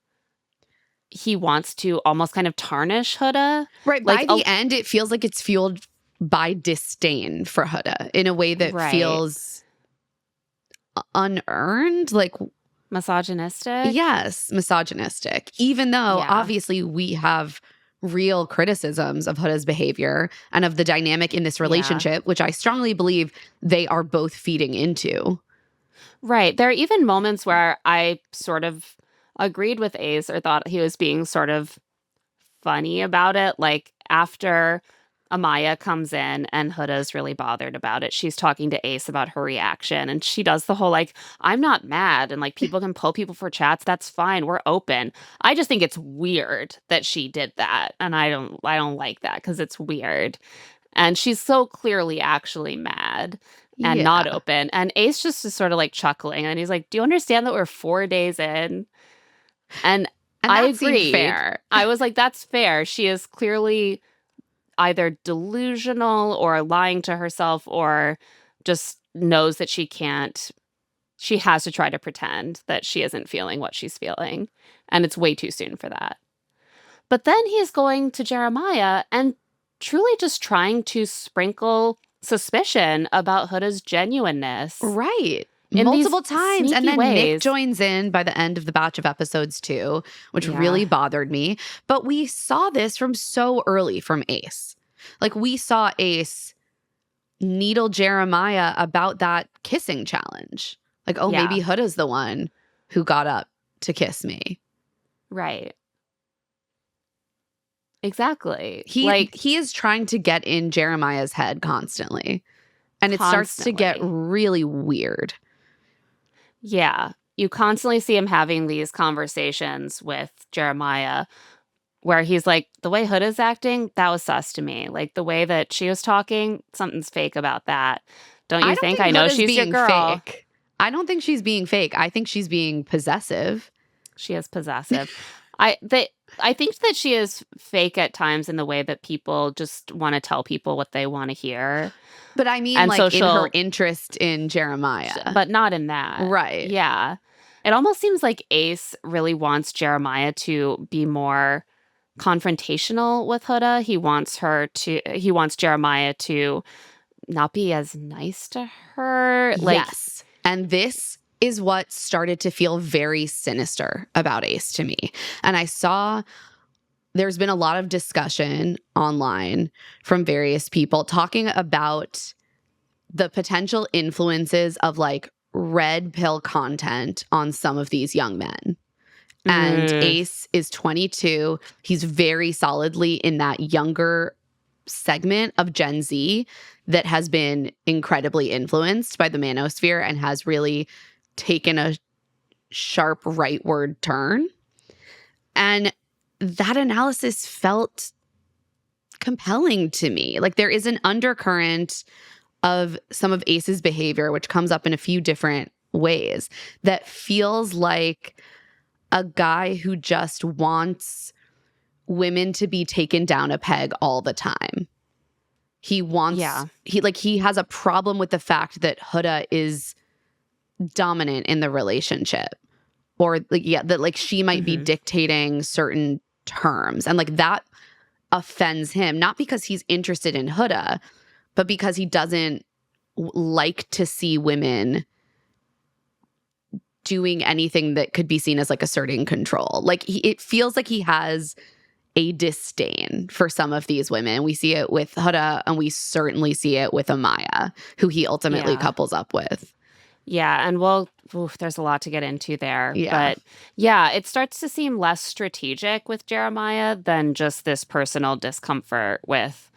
he wants to almost kind of tarnish Huda. Right. Like, by the end, it feels like it's fueled by disdain for Huda in a way that feels unearned, like misogynistic. Yes, misogynistic. Even though obviously we have real criticisms of Huda's behavior and of the dynamic in this relationship, which I strongly believe they are both feeding into. Right. There are even moments where I sort of agreed with Ace or thought he was being sort of funny about it. Like after Amaya comes in and Huda's really bothered about it, she's talking to Ace about her reaction. And she does the whole like, I'm not mad. And like people can pull people for chats. That's fine. We're open. I just think it's weird that she did that. And I don't like that because it's weird. And she's so clearly actually mad and not open. And Ace just is sort of like chuckling. And he's like, do you understand that we're 4 days in? And I agree. Fair. I was like, that's fair. She is clearly either delusional or lying to herself or just knows that she has to try to pretend that she isn't feeling what she's feeling. And it's way too soon for that. But then he's going to Jeremiah and truly just trying to sprinkle suspicion about Huda's genuineness. Right. Multiple times. And then ways. Nick joins in by the end of the batch of episodes too, which really bothered me. But we saw this from so early from Ace. Like we saw Ace needle Jeremiah about that kissing challenge. Like, oh, maybe Huda's the one who got up to kiss me. Right. Exactly. He is trying to get in Jeremiah's head constantly. And it starts to get really weird. Yeah. You constantly see him having these conversations with Jeremiah where he's like, the way Huda's acting, that was sus to me. Like the way that she was talking, something's fake about that. Don't you think? I know Huda's she's your girl. Fake. I don't think she's being fake. I think she's being possessive. She is possessive. I think that she is fake at times in the way that people just want to tell people what they want to hear. But I mean, in her interest in Jeremiah. But not in that. Right. Yeah. It almost seems like Ace really wants Jeremiah to be more confrontational with Huda. He wants Jeremiah to not be as nice to her. Yes. And this is what started to feel very sinister about Ace to me. And I saw there's been a lot of discussion online from various people talking about the potential influences of like red pill content on some of these young men. And Ace is 22. He's very solidly in that younger segment of Gen Z that has been incredibly influenced by the manosphere and has really taken a sharp rightward turn. And that analysis felt compelling to me. Like there is an undercurrent of some of Ace's behavior, which comes up in a few different ways, that feels like a guy who just wants women to be taken down a peg all the time. He wants, he has a problem with the fact that Huda is dominant in the relationship, or that like she might be dictating certain terms, and like that offends him, not because he's interested in Huda, but because he doesn't like to see women doing anything that could be seen as like asserting control. Like it feels like he has a disdain for some of these women. We see it with Huda, and we certainly see it with Amaya, who he ultimately couples up with. Yeah, and there's a lot to get into there. Yeah. But yeah, it starts to seem less strategic with Jeremiah than just this personal discomfort with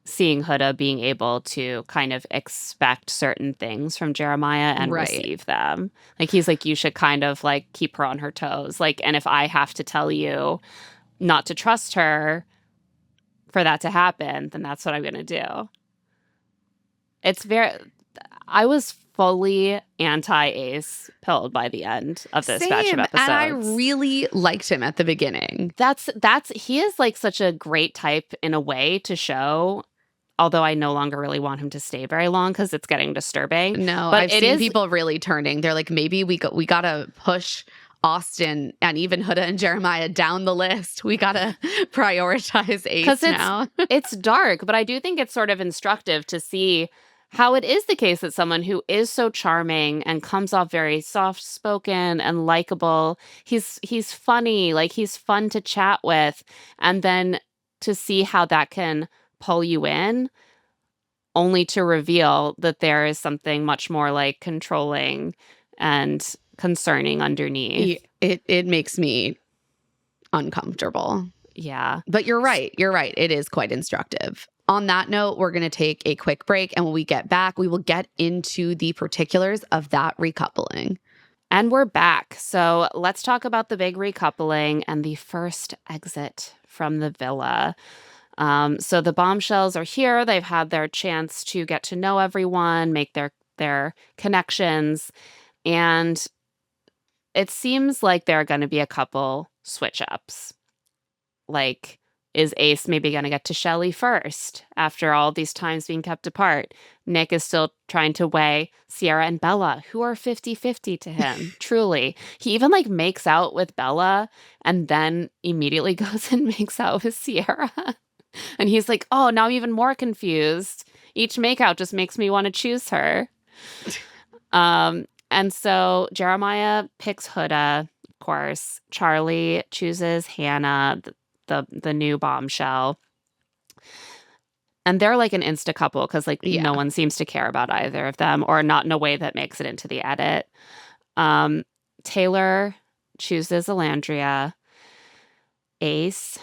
seeing Huda being able to kind of expect certain things from Jeremiah and receive them. Like he's like, you should kind of like keep her on her toes. Like, and if I have to tell you not to trust her for that to happen, then that's what I'm going to do. I was fully anti-Ace pilled by the end of this batch of episodes. And I really liked him at the beginning. He is like such a great type in a way to show, although I no longer really want him to stay very long because it's getting disturbing. No, but I've seen people really turning. They're like, maybe we got to push Austin and even Huda and Jeremiah down the list. We gotta prioritize Ace now. It's dark, but I do think it's sort of instructive to see how it is the case that someone who is so charming and comes off very soft-spoken and likable, he's funny, like he's fun to chat with, and then to see how that can pull you in, only to reveal that there is something much more like controlling and concerning underneath. It makes me uncomfortable. Yeah. But you're right. You're right. It is quite instructive. On that note, we're going to take a quick break. And when we get back, we will get into the particulars of that recoupling. And we're back. So let's talk about the big recoupling and the first exit from the villa. So the bombshells are here. They've had their chance to get to know everyone, make their connections. And it seems like there are going to be a couple switch ups. Like, is Ace maybe going to get to Shelley first after all these times being kept apart? Nick is still trying to weigh Sierra and Bella, who are 50-50 to him, truly. He even like makes out with Bella and then immediately goes and makes out with Sierra. And he's like, oh, now I'm even more confused. Each makeout just makes me want to choose her. And so Jeremiah picks Huda, of course. Charlie chooses Hannah, the new bombshell. And they're like an insta couple because like no one seems to care about either of them, or not in a way that makes it into the edit. Taylor chooses Alandria. Ace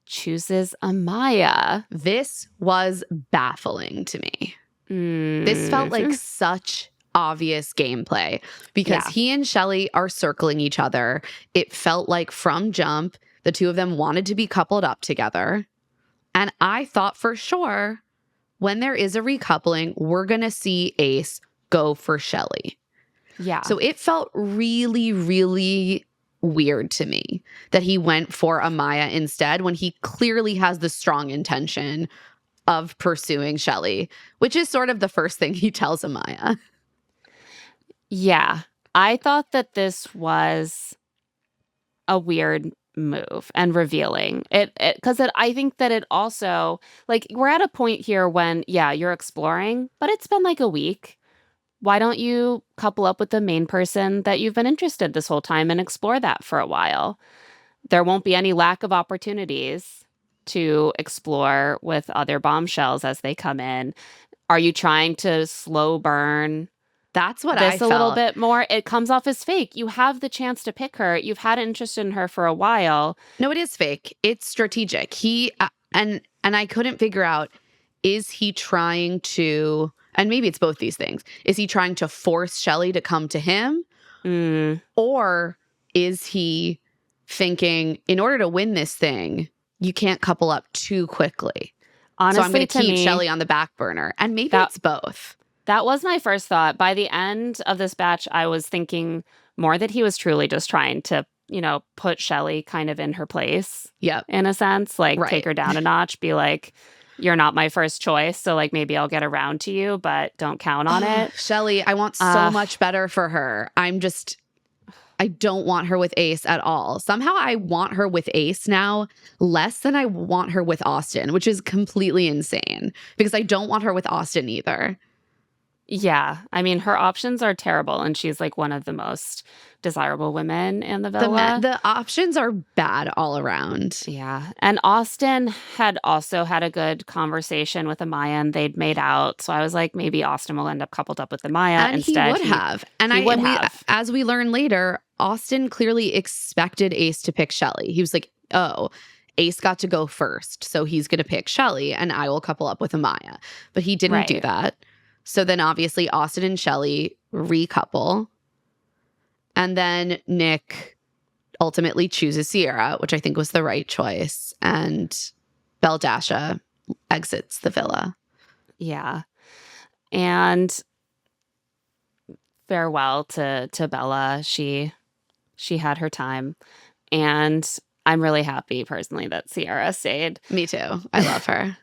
chooses Amaya. This was baffling to me. This felt like such obvious gameplay because he and Shelley are circling each other. It felt like from jump, the two of them wanted to be coupled up together. And I thought for sure when there is a recoupling, we're going to see Ace go for Shelley. Yeah. So it felt really, really weird to me that he went for Amaya instead when he clearly has the strong intention of pursuing Shelley, which is sort of the first thing he tells Amaya. Yeah. I thought that this was a weird move and revealing it because I think that it also, like, we're at a point here when you're exploring, but it's been like a week. Why don't you couple up with the main person that you've been interested this whole time and explore that for a while? There won't be any lack of opportunities to explore with other bombshells as they come in. Are you trying to slow burn That's what this I a felt. little bit more? It comes off as fake. You have the chance to pick her. You've had an interest in her for a while. No, it is fake. It's strategic. He and I couldn't figure out, is he trying to, and maybe it's both these things, is he trying to force Shelley to come to him? Or is he thinking, in order to win this thing, you can't couple up too quickly? Honestly, so I'm going to keep me, Shelley on the back burner. And maybe it's both. That was my first thought. By the end of this batch, I was thinking more that he was truly just trying to, put Shelley kind of in her place. Yep. In a sense, like take her down a notch, be like, you're not my first choice, so like maybe I'll get around to you, but don't count on it. Shelley, I want so much better for her. I don't want her with Ace at all. Somehow I want her with Ace now less than I want her with Austin, which is completely insane because I don't want her with Austin either. Yeah. I mean, her options are terrible, and she's like one of the most desirable women in the villa. The options are bad all around. Yeah. And Austin had also had a good conversation with Amaya, and they'd made out. So I was like, maybe Austin will end up coupled up with Amaya and instead. He would have. And he would have. As we learn later, Austin clearly expected Ace to pick Shelley. He was like, oh, Ace got to go first, so he's going to pick Shelley, and I will couple up with Amaya. But he didn't do that. So then obviously Austin and Shelley recouple. And then Nick ultimately chooses Sierra, which I think was the right choice. And Belle-dasha exits the villa. Yeah. And farewell to Bella. She had her time. And I'm really happy personally that Sierra stayed. Me too. I love her.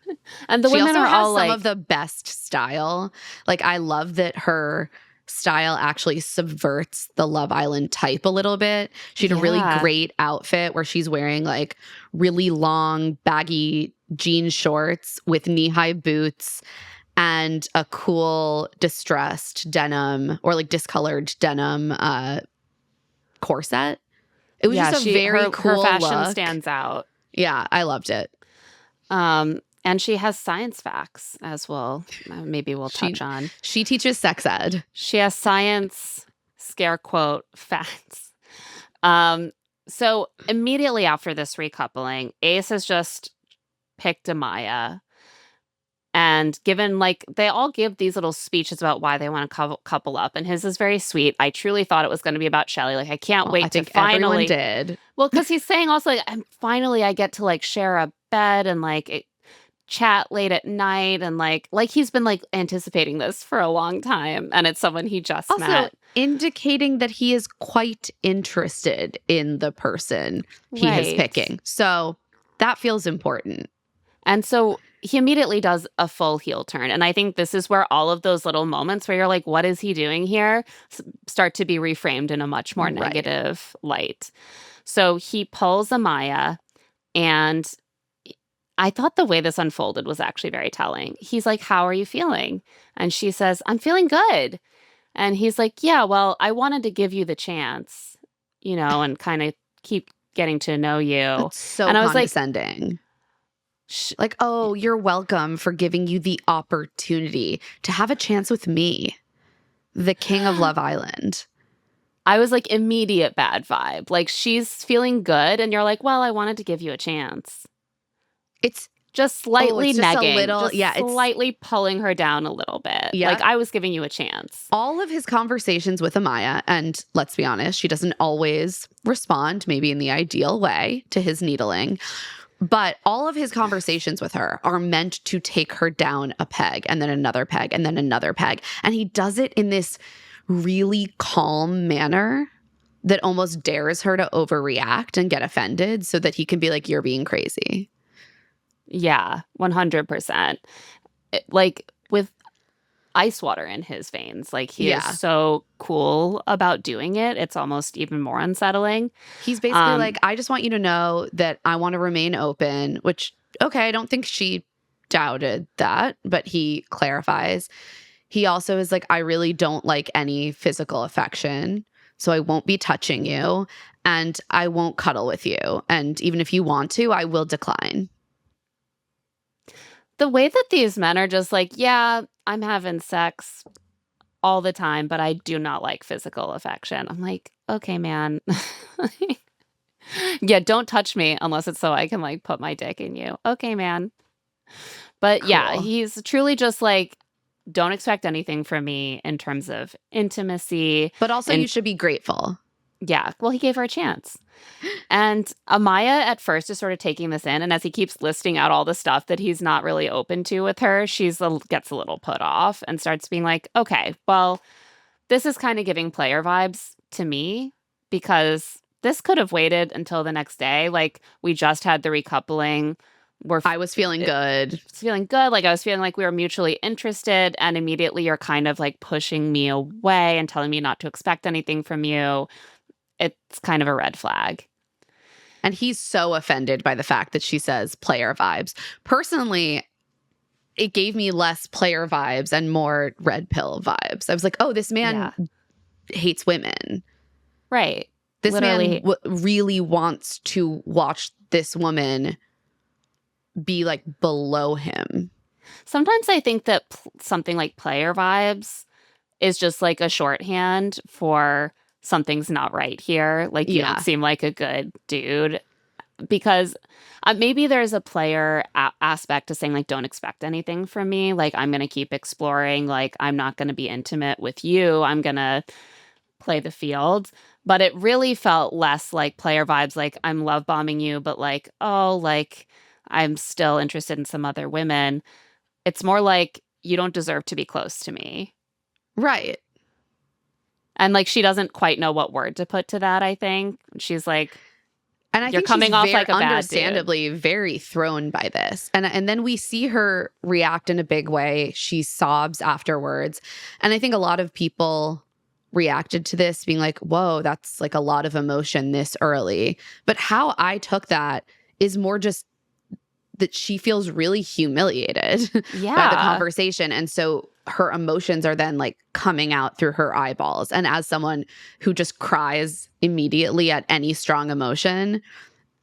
And the she women also are has all some like of the best style. Like I love that her style actually subverts the Love Island type a little bit. She had a really great outfit where she's wearing like really long baggy jean shorts with knee-high boots and a cool distressed denim or like discolored denim corset. It was just a very cool her fashion look. stands out. Yeah, I loved it. And she has science facts as well. Maybe we'll touch on. She teaches sex ed. She has science, scare quote, facts. So immediately after this recoupling, Ace has just picked Amaya. And given, like, they all give these little speeches about why they want to couple up. And his is very sweet. I truly thought it was going to be about Shelley. Like, I can't wait to finally. Everyone did. Well, because he's saying also, like, finally I get to, like, share a bed and, like, chat late at night. And, like he's been, like, anticipating this for a long time. And it's someone he just also, met. Indicating that he is quite interested in the person he is picking. So that feels important. And so he immediately does a full heel turn. And I think this is where all of those little moments where you're like, what is he doing here? Start to be reframed in a much more negative light. So he pulls Amaya, and I thought the way this unfolded was actually very telling. He's like, how are you feeling? And she says, I'm feeling good. And he's like, yeah, well, I wanted to give you the chance, you know, and kind of keep getting to know you. That's so and I was condescending. Like, oh, you're welcome for giving you the opportunity to have a chance with me, the king of Love Island. I was like, immediate bad vibe. Like, she's feeling good, and you're like, well, I wanted to give you a chance. It's just slightly negging, a little, it's slightly pulling her down a little bit. Yeah. Like, I was giving you a chance. All of his conversations with Amaya, and let's be honest, she doesn't always respond, maybe in the ideal way, to his needling. But all of his conversations with her are meant to take her down a peg and then another peg and then another peg. And he does it in this really calm manner that almost dares her to overreact and get offended so that he can be like, you're being crazy. Yeah, 100%. Like, with ice water in his veins. Like, he is so cool about doing it. It's almost even more unsettling. He's basically like, I just want you to know that I want to remain open, which, okay, I don't think she doubted that, but he clarifies. He also is like, I really don't like any physical affection, so I won't be touching you, and I won't cuddle with you. And even if you want to, I will decline. The way that these men are just like, yeah, I'm having sex all the time, but I do not like physical affection. I'm like, okay, man. Yeah, don't touch me unless it's so I can, like, put my dick in you. Okay, man. But yeah, he's truly just like, don't expect anything from me in terms of intimacy. But also you should be grateful. Yeah. Well, he gave her a chance. And Amaya at first is sort of taking this in. And as he keeps listing out all the stuff that he's not really open to with her, gets a little put off and starts being like, okay, well, this is kind of giving player vibes to me, because this could have waited until the next day. Like, we just had the recoupling. I was feeling good. Like, I was feeling like we were mutually interested. And immediately you're kind of like pushing me away and telling me not to expect anything from you. It's kind of a red flag. And he's so offended by the fact that she says player vibes. Personally, it gave me less player vibes and more red pill vibes. I was like, oh, this man hates women. Right. This man really wants to watch this woman be like below him. Sometimes I think that something like player vibes is just like a shorthand for something's not right here. Like, you don't seem like a good dude. Because maybe there's a player aspect to saying, like, don't expect anything from me. Like, I'm going to keep exploring. Like, I'm not going to be intimate with you. I'm going to play the field. But it really felt less like player vibes. Like, I'm love bombing you, but like, oh, like, I'm still interested in some other women. It's more like, you don't deserve to be close to me. Right. And, like, she doesn't quite know what word to put to that, I think. She's like, And I You're think she's coming off like a bad dude. understandably very thrown by this. And then we see her react in a big way. She sobs afterwards. And I think a lot of people reacted to this being like, whoa, that's like a lot of emotion this early. But how I took that is more just that she feels really humiliated by the conversation. And so her emotions are then like coming out through her eyeballs. And as someone who just cries immediately at any strong emotion,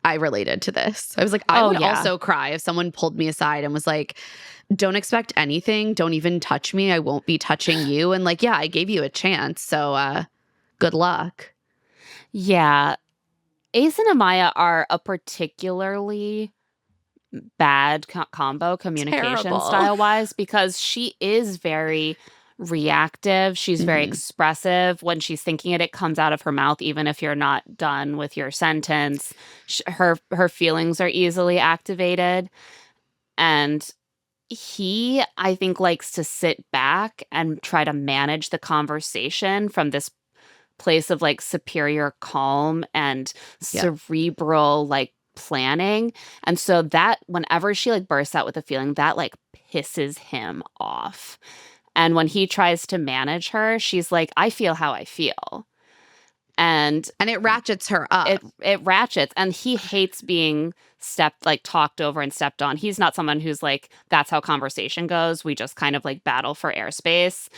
I related to this. I was like, I would also cry if someone pulled me aside and was like, don't expect anything. Don't even touch me. I won't be touching you. And like, yeah, I gave you a chance. So good luck. Yeah. Ace and Amaya are a particularly bad combo communication style wise, because she is very reactive. She's very expressive. When she's thinking it comes out of her mouth, even if you're not done with your sentence. Her feelings are easily activated. And he, I think, likes to sit back and try to manage the conversation from this place of like superior calm and cerebral like planning. And so that whenever she like bursts out with a feeling, that like pisses him off. And when he tries to manage her, she's like, I feel how I feel. And it ratchets her up. It ratchets. And he hates being talked over and stepped on. He's not someone who's like, that's how conversation goes. We just kind of like battle for airspace.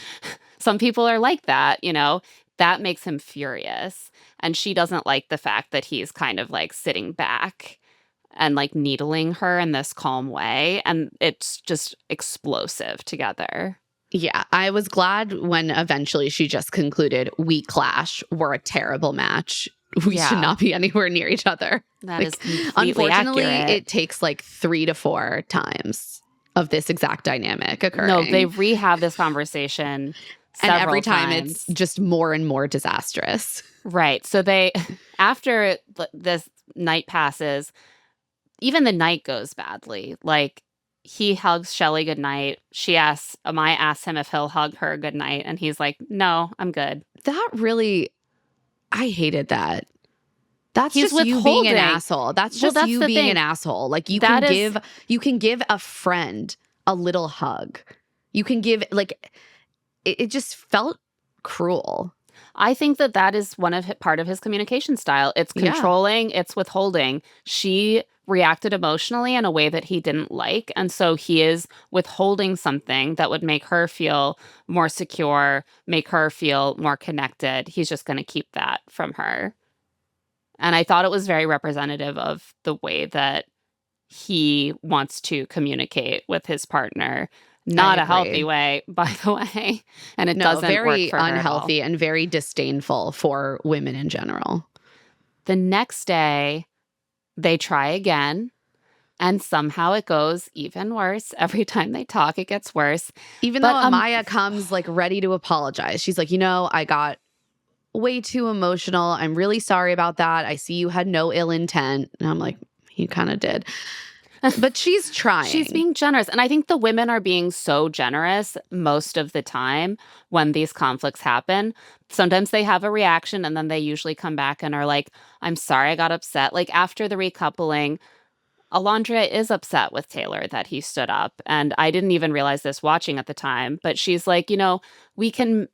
Some people are like that, you know, that makes him furious. And she doesn't like the fact that he's kind of like sitting back and like needling her in this calm way. And it's just explosive together. Yeah, I was glad when eventually she just concluded, we clash, we're a terrible match. We should not be anywhere near each other. That is completely unfortunately, accurate. It takes like 3 to 4 times of this exact dynamic occurring. No, they rehab this conversation and every time it's just more and more disastrous. Right. So after this night passes, even the night goes badly. Like, he hugs Shelley goodnight. Amaya asks him if he'll hug her goodnight. And he's like, no, I'm good. That really, I hated that. That's just you being an asshole. That's you being an asshole. Like you can give a friend a little hug. You can give like, it just felt cruel. I think that is part of his communication style. It's controlling, it's withholding. She reacted emotionally in a way that he didn't like. And so he is withholding something that would make her feel more secure, make her feel more connected. He's just going to keep that from her. And I thought it was very representative of the way that he wants to communicate with his partner. Not a healthy way, by the way. And it doesn't work for her at all. Very unhealthy and very disdainful for women in general. The next day, they try again, and somehow it goes even worse. Every time they talk, it gets worse. Even though Amaya comes like ready to apologize. She's like, I got way too emotional. I'm really sorry about that. I see you had no ill intent. And I'm like, you kind of did. But she's trying. She's being generous. And I think the women are being so generous most of the time when these conflicts happen. Sometimes they have a reaction and then they usually come back and are like, I'm sorry I got upset. Like after the recoupling, Alondra is upset with Taylor that he stood up. And I didn't even realize this watching at the time. But she's like, we can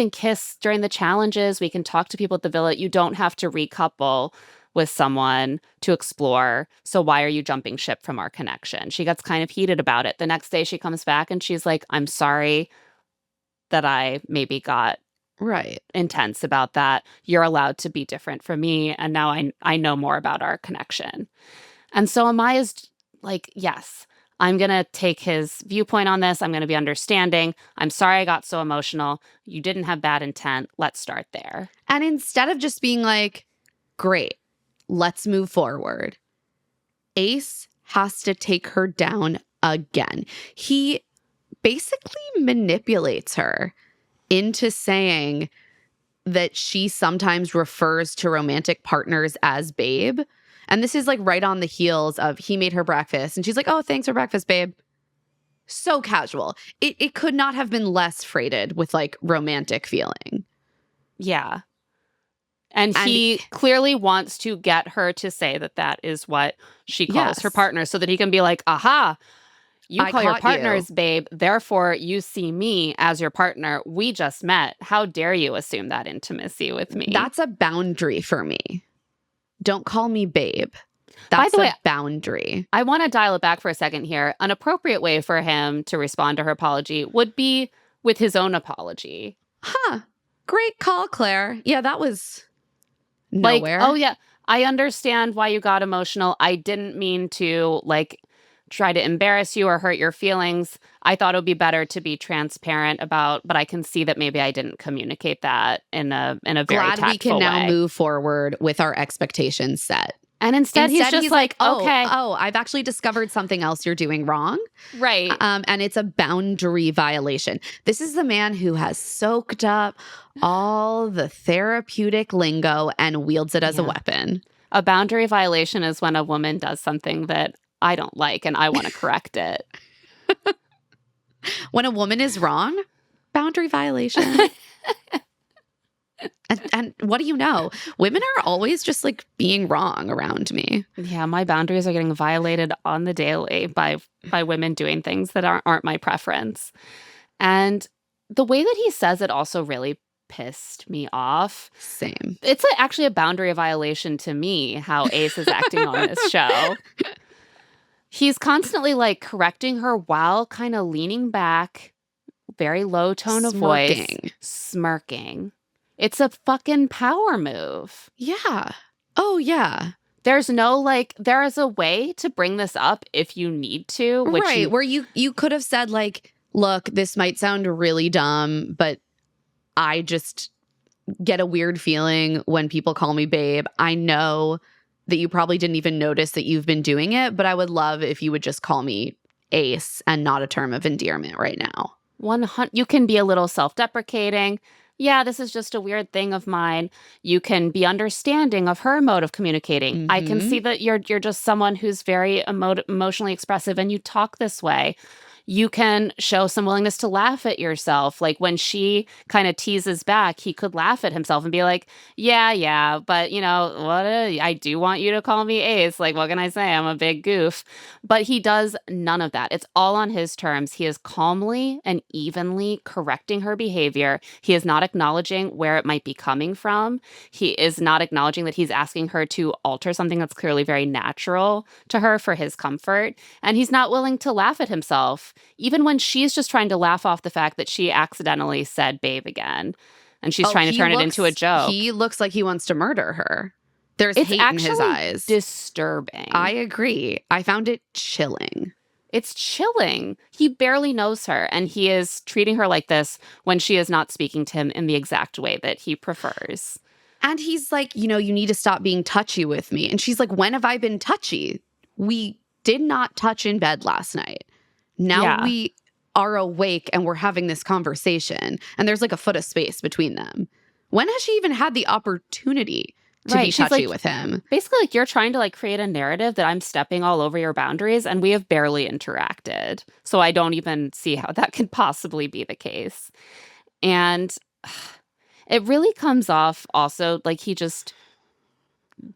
kiss during the challenges. We can talk to people at the villa. You don't have to recouple with someone to explore. So why are you jumping ship from our connection? She gets kind of heated about it. The next day she comes back and she's like, I'm sorry that I maybe got intense about that. You're allowed to be different from me. And now I know more about our connection. And so Amaya's like, yes, I'm going to take his viewpoint on this. I'm going to be understanding. I'm sorry I got so emotional. You didn't have bad intent. Let's start there. And instead of just being like, great, let's move forward, Ace has to take her down again. He basically manipulates her into saying that she sometimes refers to romantic partners as babe. And this is like right on the heels of he made her breakfast. And she's like, oh, thanks for breakfast, babe. So casual. It could not have been less freighted with like romantic feeling. Yeah. And he clearly wants to get her to say that that is what she calls her partner, so that he can be like, aha, you call your partners babe, therefore you see me as your partner. We just met. How dare you assume that intimacy with me? That's a boundary for me. Don't call me babe. That's a boundary. I want to dial it back for a second here. An appropriate way for him to respond to her apology would be with his own apology. Huh. Great call, Claire. Yeah, that was nowhere. Like, oh yeah, I understand why you got emotional. I didn't mean to try to embarrass you or hurt your feelings. I thought it would be better to be transparent about, but I can see that maybe I didn't communicate that in a very tactful way. Glad we can now move forward with our expectations set. And instead he's just like, okay. Oh, I've actually discovered something else you're doing wrong. Right. And it's a boundary violation. This is the man who has soaked up all the therapeutic lingo and wields it as a weapon. A boundary violation is when a woman does something that I don't like and I want to correct it. When a woman is wrong, boundary violation. And what do you know? Women are always just like being wrong around me. Yeah, my boundaries are getting violated on the daily by women doing things that aren't my preference. And the way that he says it also really pissed me off. Same. It's actually a boundary violation to me how Ace is acting on this show. He's constantly like correcting her while kind of leaning back, very low tone of voice, smirking. It's a fucking power move. Yeah. Oh, yeah. There's no there is a way to bring this up if you need to. Right, where you could have said like, look, this might sound really dumb, but I just get a weird feeling when people call me babe. I know that you probably didn't even notice that you've been doing it, but I would love if you would just call me Ace and not a term of endearment right now. 100. You can be a little self-deprecating. Yeah, this is just a weird thing of mine. You can be understanding of her mode of communicating. Mm-hmm. I can see that you're just someone who's very emotionally expressive and you talk this way. You can show some willingness to laugh at yourself. Like when she kind of teases back, he could laugh at himself and be like, yeah, but you know, I do want you to call me Ace. Like, what can I say? I'm a big goof. But he does none of that. It's all on his terms. He is calmly and evenly correcting her behavior. He is not acknowledging where it might be coming from. He is not acknowledging that he's asking her to alter something that's clearly very natural to her for his comfort. And he's not willing to laugh at himself. Even when she's just trying to laugh off the fact that she accidentally said babe again. And she's trying to turn it into a joke. He looks like he wants to murder her. There's hate in his eyes. Disturbing. I agree. I found it chilling. It's chilling. He barely knows her. And he is treating her like this when she is not speaking to him in the exact way that he prefers. And he's like, you need to stop being touchy with me. And she's like, when have I been touchy? We did not touch in bed last night. Now we are awake and we're having this conversation and there's like a foot of space between them. When has she even had the opportunity to be touchy with him? Basically, like you're trying to create a narrative that I'm stepping all over your boundaries and we have barely interacted. So I don't even see how that could possibly be the case. And it really comes off also like he just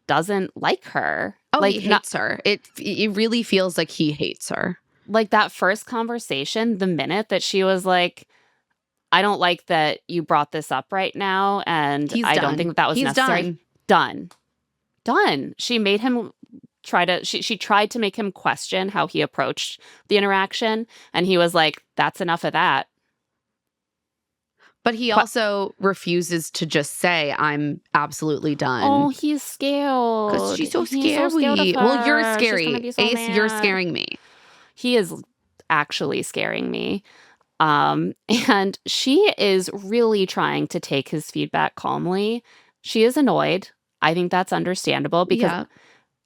doesn't like her. Oh, he hates her. It really feels like he hates her. Like that first conversation, the minute that she was like, I don't like that you brought this up right now. And I don't think that was necessary. Done. She made him she tried to make him question how he approached the interaction. And he was like, that's enough of that. But he also refuses to just say, I'm absolutely done. Oh, he's scared. Because she's so scary. Well, you're scary. So Ace, you're scaring me. He is actually scaring me. And she is really trying to take his feedback calmly. She is annoyed. I think that's understandable because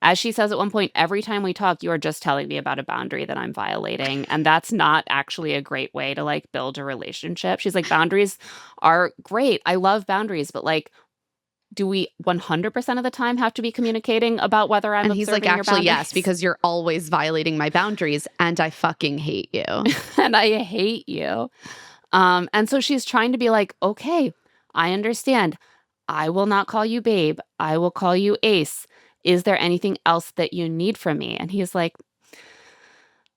as she says at one point, every time we talk, you are just telling me about a boundary that I'm violating. And that's not actually a great way to build a relationship. She's like, boundaries are great. I love boundaries, but do we 100% of the time have to be communicating about whether I'm observing your boundaries? And he's like, actually, yes, because you're always violating my boundaries and I fucking hate you. And I hate you. And so she's trying to be like, okay, I understand. I will not call you babe. I will call you Ace. Is there anything else that you need from me? And he's like,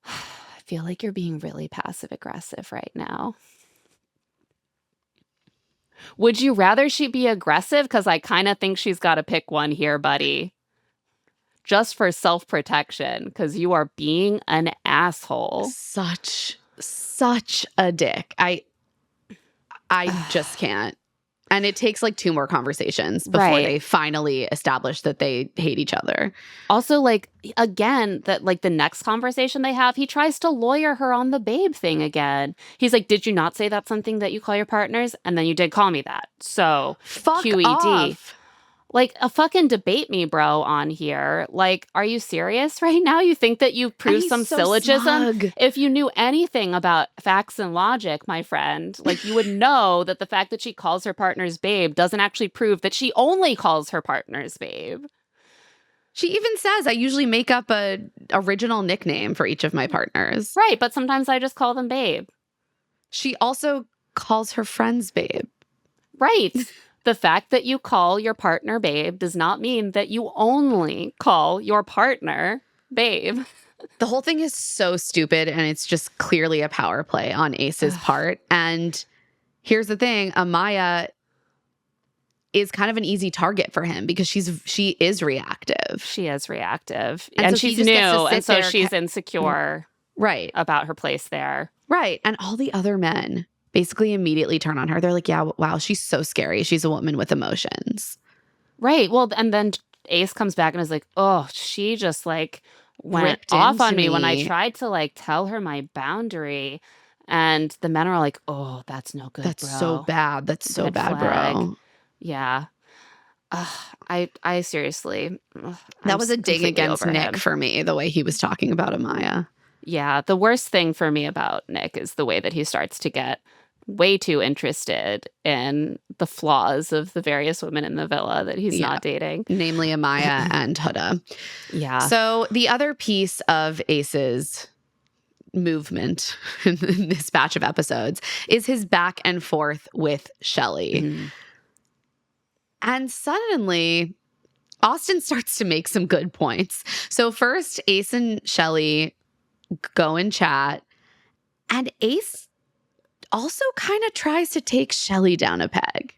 I feel like you're being really passive aggressive right now. Would you rather she be aggressive? Because I kind of think she's got to pick one here, buddy. Just for self-protection, because you are being an asshole. Such a dick. I just can't. And it takes like 2 more conversations before they finally establish that they hate each other. Also, like, again, that like the next conversation they have, he tries to lawyer her on the babe thing again. He's like, did you not say that's something that you call your partners? And then you did call me that. So fuck QED. off. Like, a fucking debate me, bro, on here. Like, are you serious right now? You think that you've proved some syllogism? Smug. If you knew anything about facts and logic, my friend, like, you would know that the fact that she calls her partners babe doesn't actually prove that she only calls her partners babe. She even says, I usually make up a original nickname for each of my partners. Right, but sometimes I just call them babe. She also calls her friends babe. Right. The fact that you call your partner babe does not mean that you only call your partner babe. The whole thing is so stupid, and it's just clearly a power play on Ace's part. And here's the thing, Amaya is kind of an easy target for him because she is reactive. She is reactive. And so she's new, and so there she's insecure about her place there. Right. And all the other men basically immediately turn on her. They're like, yeah, wow, she's so scary. She's a woman with emotions. Right. Well, and then Ace comes back and is like, oh, she just like went Ripped off into on me when I me. tried to like tell her my boundary. And the men are like, oh, that's no good, That's bro. so bad. That's so Red bad, flag. bro. Yeah. I seriously. That was a dig against Nick for me, the way he was talking about Amaya. Yeah. The worst thing for me about Nick is the way that he starts to get way too interested in the flaws of the various women in the villa that he's not dating. Namely Amaya and Huda. Yeah. So the other piece of Ace's movement in this batch of episodes is his back and forth with Shelley. Mm-hmm. And suddenly, Austin starts to make some good points. So first, Ace and Shelley go and chat, and Ace also kind of tries to take Shelley down a peg.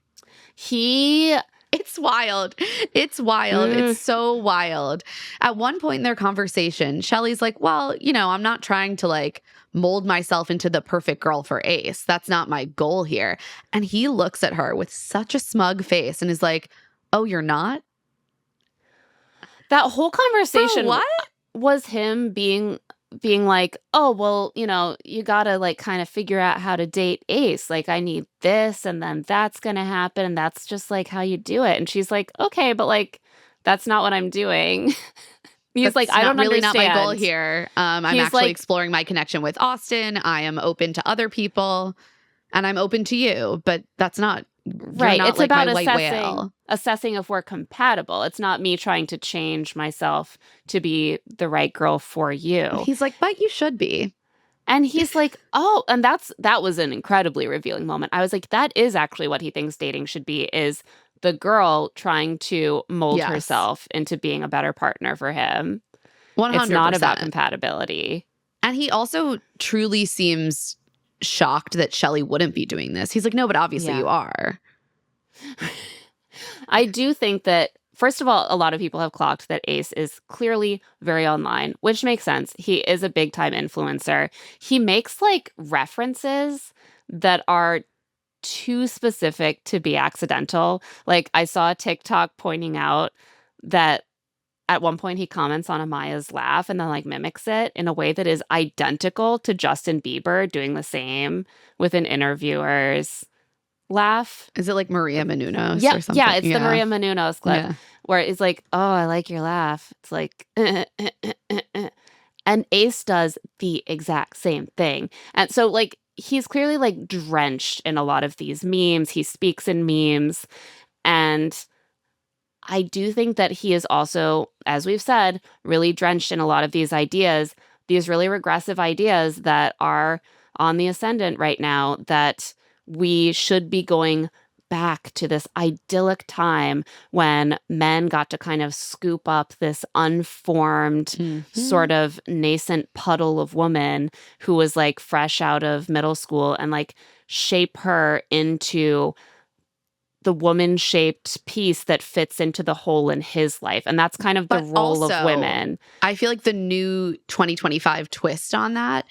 It's wild. It's wild. It's so wild. At one point in their conversation, Shelley's like, well, I'm not trying to like mold myself into the perfect girl for Ace. That's not my goal here. And he looks at her with such a smug face and is like, oh, you're not? That whole conversation what? Was him being like, oh, well, you gotta like kind of figure out how to date Ace. Like, I need this, and then that's gonna happen, and that's just like how you do it. And she's like, okay, but like, that's not what I'm doing. He's like, I don't really understand. Not my goal here. I'm actually exploring my connection with Austin. I am open to other people, and I'm open to you, but that's not right. Not It's like about my white whale. Assessing if we're compatible. It's not me trying to change myself to be the right girl for you. He's like, but you should be. And he's like, oh, and that was an incredibly revealing moment. I was like, that is actually what he thinks dating should be, is the girl trying to mold herself into being a better partner for him. 100%. It's not about compatibility. And he also truly seems shocked that Shelley wouldn't be doing this. He's like, no, but obviously you are. I do think that, first of all, a lot of people have clocked that Ace is clearly very online, which makes sense. He is a big time influencer. He makes like references that are too specific to be accidental. Like, I saw a TikTok pointing out that at one point he comments on Amaya's laugh and then like mimics it in a way that is identical to Justin Bieber doing the same with an interviewer's laugh. Is it like Maria Menounos or something? Yeah, it's the Maria Menounos clip where it's like, oh, I like your laugh. It's like, and Ace does the exact same thing. And so like, he's clearly like drenched in a lot of these memes. He speaks in memes. And I do think that he is also, as we've said, really drenched in a lot of these ideas, these really regressive ideas that are on the ascendant right now, that we should be going back to this idyllic time when men got to kind of scoop up this unformed sort of nascent puddle of woman who was like fresh out of middle school and like shape her into the woman-shaped piece that fits into the hole in his life. And that's kind of the role of women. I feel like the new 2025 twist on that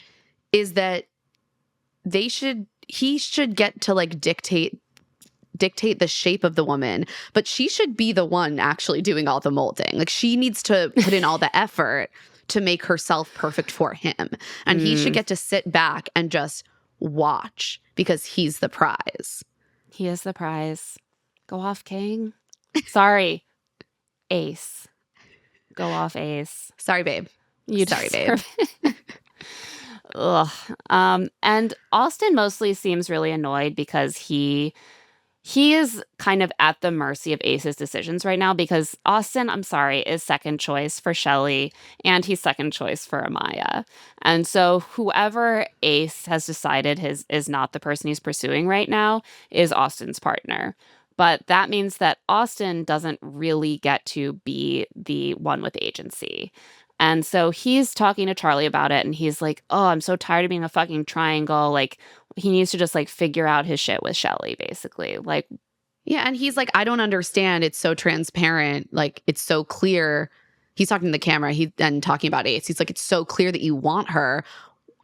is that he should get to like dictate the shape of the woman, but she should be the one actually doing all the molding. Like she needs to put in all the effort to make herself perfect for him. And he should get to sit back and just watch because he's the prize. He is the prize. Go off, King. Sorry. Ace. Go off, Ace. Sorry, babe. Sorry, babe. Ugh. And Austin mostly seems really annoyed because he is kind of at the mercy of Ace's decisions right now because Austin, I'm sorry, is second choice for Shelley and he's second choice for Amaya. And so whoever Ace has decided is not the person he's pursuing right now is Austin's partner. But that means that Austin doesn't really get to be the one with agency. And so he's talking to Charlie about it and he's like, oh, I'm so tired of being a fucking triangle. Like, he needs to just like figure out his shit with Shelley, basically. Like, yeah, and he's like, I don't understand. It's so transparent. Like, it's so clear. He's talking to the camera and talking about Ace. He's like, it's so clear that you want her.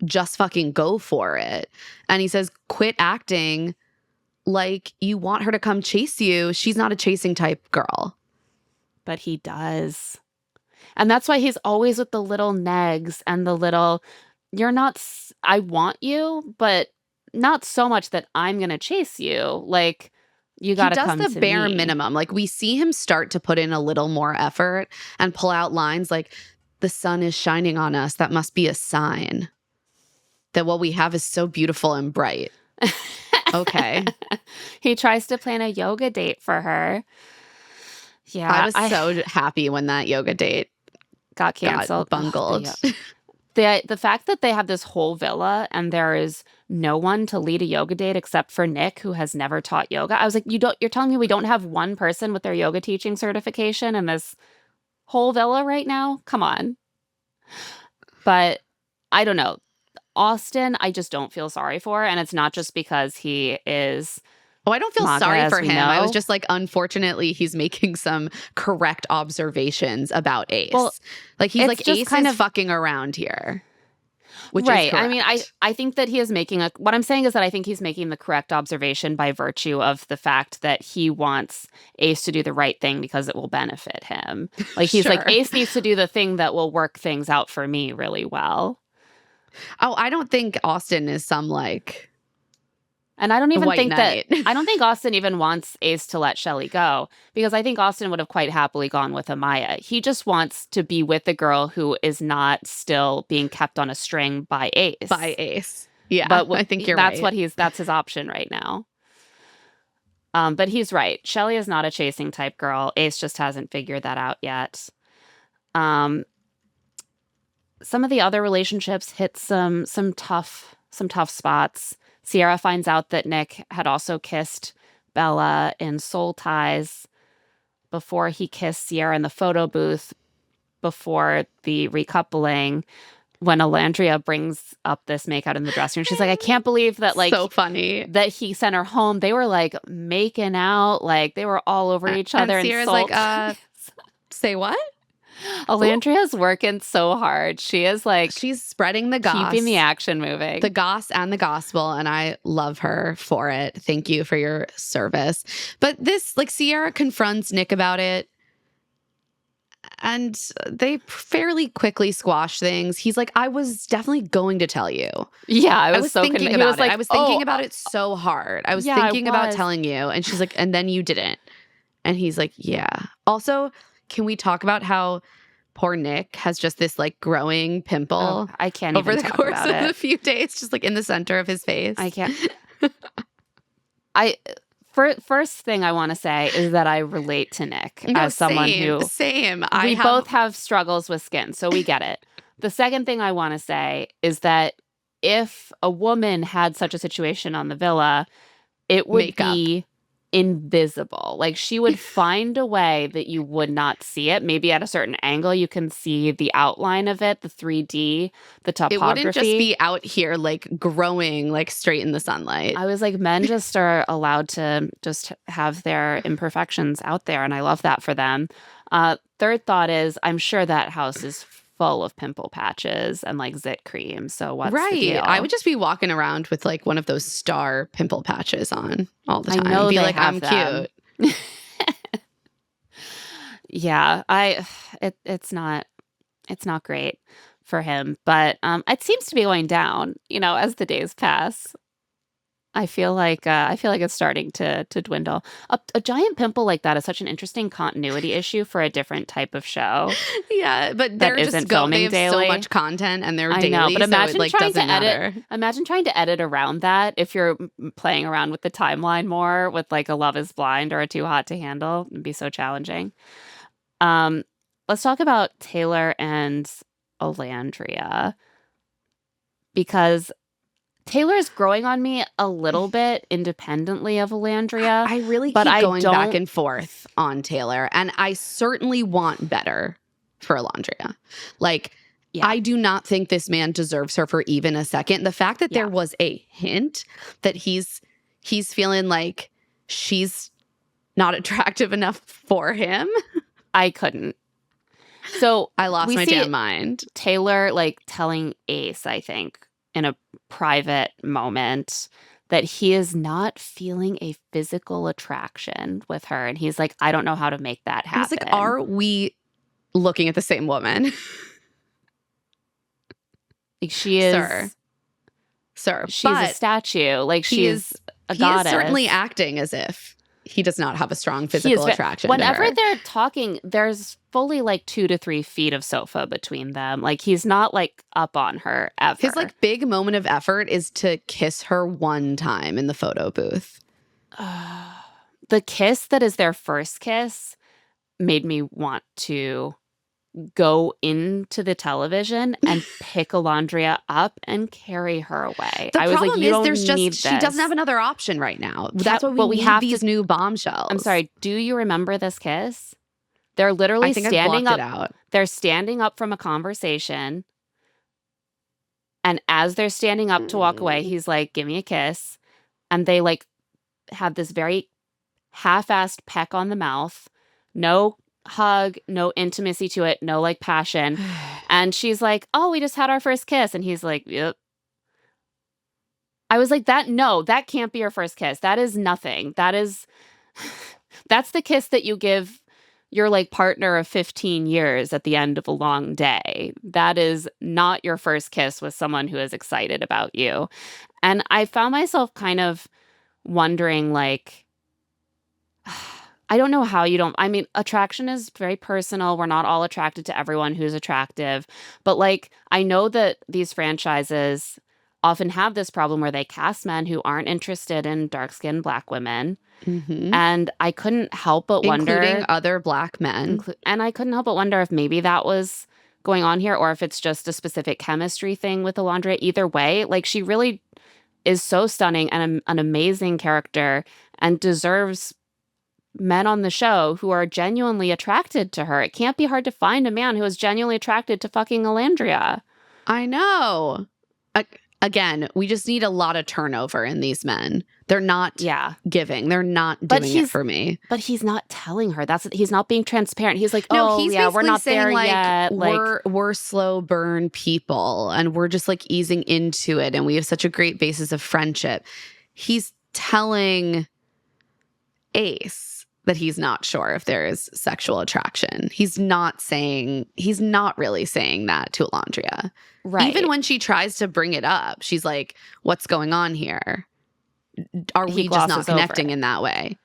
Just fucking go for it. And he says, quit acting like you want her to come chase you. She's not a chasing type girl. But he does. And that's why he's always with the little negs and the little, I want you, but not so much that I'm going to chase you. Like, you got to come to me. He does the bare minimum. Like, we see him start to put in a little more effort and pull out lines like, the sun is shining on us. That must be a sign that what we have is so beautiful and bright. Okay. He tries to plan a yoga date for her. Yeah. I was so happy when that yoga date got canceled. Bungled. The fact that they have this whole villa and there is no one to lead a yoga date except for Nick, who has never taught yoga. I was like, you're telling me we don't have one person with their yoga teaching certification in this whole villa right now? Come on. But I don't know. Austin, I just don't feel sorry for. And it's not just because he is... Oh, I don't feel sorry for him. I was just like, unfortunately, he's making some correct observations about Ace. Well, like, he's like, Ace is fucking around here. Which is correct. I mean, I think that he is making what I'm saying is that I think he's making the correct observation by virtue of the fact that he wants Ace to do the right thing because it will benefit him. Like, he's like, Ace needs to do the thing that will work things out for me really well. Oh, I don't think Austin is some like... And I don't even think I don't think Austin even wants Ace to let Shelley go because I think Austin would have quite happily gone with Amaya. He just wants to be with the girl who is not still being kept on a string by Ace. Yeah, but I think you're right. That's his option right now. But he's right. Shelley is not a chasing type girl. Ace just hasn't figured that out yet. Some of the other relationships hit some tough spots. Sierra finds out that Nick had also kissed Bella in Soul Ties before he kissed Sierra in the photo booth before the recoupling. When Alandria brings up this makeout in the dressing room, she's like, I can't believe that, like, so funny that he sent her home. They were like making out, like they were all over each other. And Sierra's like, say what? Alandria's working so hard. She is like, she's spreading the goss, keeping the action moving, the goss and the gospel, and I love her for it. Thank you for your service. But this, like, Sierra confronts Nick about it, and they fairly quickly squash things. He's like, I was definitely going to tell you. Yeah, I was so thinking about it. I was thinking about it so hard. I was thinking about telling you, and she's like, and then you didn't. And he's like, yeah. Also, can we talk about how poor Nick has just this like growing pimple? I can't over even the talk course about of it. a few days, just like in the center of his face. I can't. First thing I want to say is that I relate to Nick as someone who we both have struggles with skin, so we get it. The second thing I want to say is that if a woman had such a situation on the villa, it would be invisible. Like she would find a way that you would not see it. Maybe at a certain angle, you can see the outline of it, the 3D, the It wouldn't just topography. be out here like growing like straight in the sunlight. I was like, men just are allowed to just have their imperfections out there, and I love that for them. Third thought is, I'm sure that house is full of pimple patches and like zit cream. So what's the Right. deal? I would just be walking around with like one of those star pimple patches on all the I time. know Be they like, have I'm them. cute. Yeah, it's not great for him, but it seems to be going down, as the days pass. I feel like it's starting to dwindle. A giant pimple like that is such an interesting continuity issue for a different type of show Yeah, but that they're isn't just go. They filming have so daily. much content and they're I know, daily, but so it like doesn't matter. imagine trying to edit around that if you're playing around with the timeline more with like a Love is Blind or a Too Hot to Handle. It'd be so challenging. Um, let's talk about Taylor and Alandria because Taylor's growing on me a little bit independently of Alandria, I really but keep I going back don't. and forth on Taylor, and I certainly want better for Alondria. Like, Yeah. I do not think this man deserves her for even a second. The fact that Yeah. there was a hint that he's feeling like she's not attractive enough for him. I couldn't. So I lost we my see damn mind. Taylor like telling Ace, I think, in a private moment that he is not feeling a physical attraction with her. And he's like, I don't know how to make that I was happen. like, are we looking at the same woman? Like, she is, Sir. she's But a statue. Like he she's a he goddess. is certainly acting as if he does not have a strong He physical is attraction to Whenever her. they're talking, there's fully like 2 to 3 feet of sofa between them. Like he's not like up on her ever. His like big moment of effort is to kiss her one time in the photo booth. The kiss that is their first kiss made me want to go into the television and pick Alandria up and carry her away. The I was problem like, you is don't there's need just this. she doesn't have another option right now. That's why but we we need have these new bombshells. I'm sorry, do you remember this kiss? They're literally I think I standing blocked up. it out. They're standing up from a conversation. And as they're standing up to walk away, he's like, give me a kiss. And they like have this very half-assed peck on the mouth. No hug, no intimacy to it, no like passion. And she's like, oh, we just had our first kiss. And he's like, yep. I was like, that can't be your first kiss. That is nothing. That's the kiss that you give your like partner of 15 years at the end of a long day. That is not your first kiss with someone who is excited about you. And I found myself kind of wondering, like, I don't know how you don't. I mean, attraction is very personal. We're not all attracted to everyone who's attractive. But like, I know that these franchises often have this problem where they cast men who aren't interested in dark-skinned Black women. Mm-hmm. And I couldn't help but wonder. Including other Black men. And I couldn't help but wonder if maybe that was going on here or if it's just a specific chemistry thing with Alondra. Either way, like, she really is so stunning and an amazing character and deserves men on the show who are genuinely attracted to her. It can't be hard to find a man who is genuinely attracted to fucking Alandria. I know. Again, we just need a lot of turnover in these men. They're not giving. They're not doing it for me. But he's not telling her. He's not being transparent. He's like, he's we're not saying, there like, yet. We're slow burn people and we're just like easing into it and we have such a great basis of friendship. He's telling Ace that he's not sure if there is sexual attraction. He's not really saying that to Alandria. Right. Even when she tries to bring it up, she's like, what's going on here? Are we just not connecting in that way?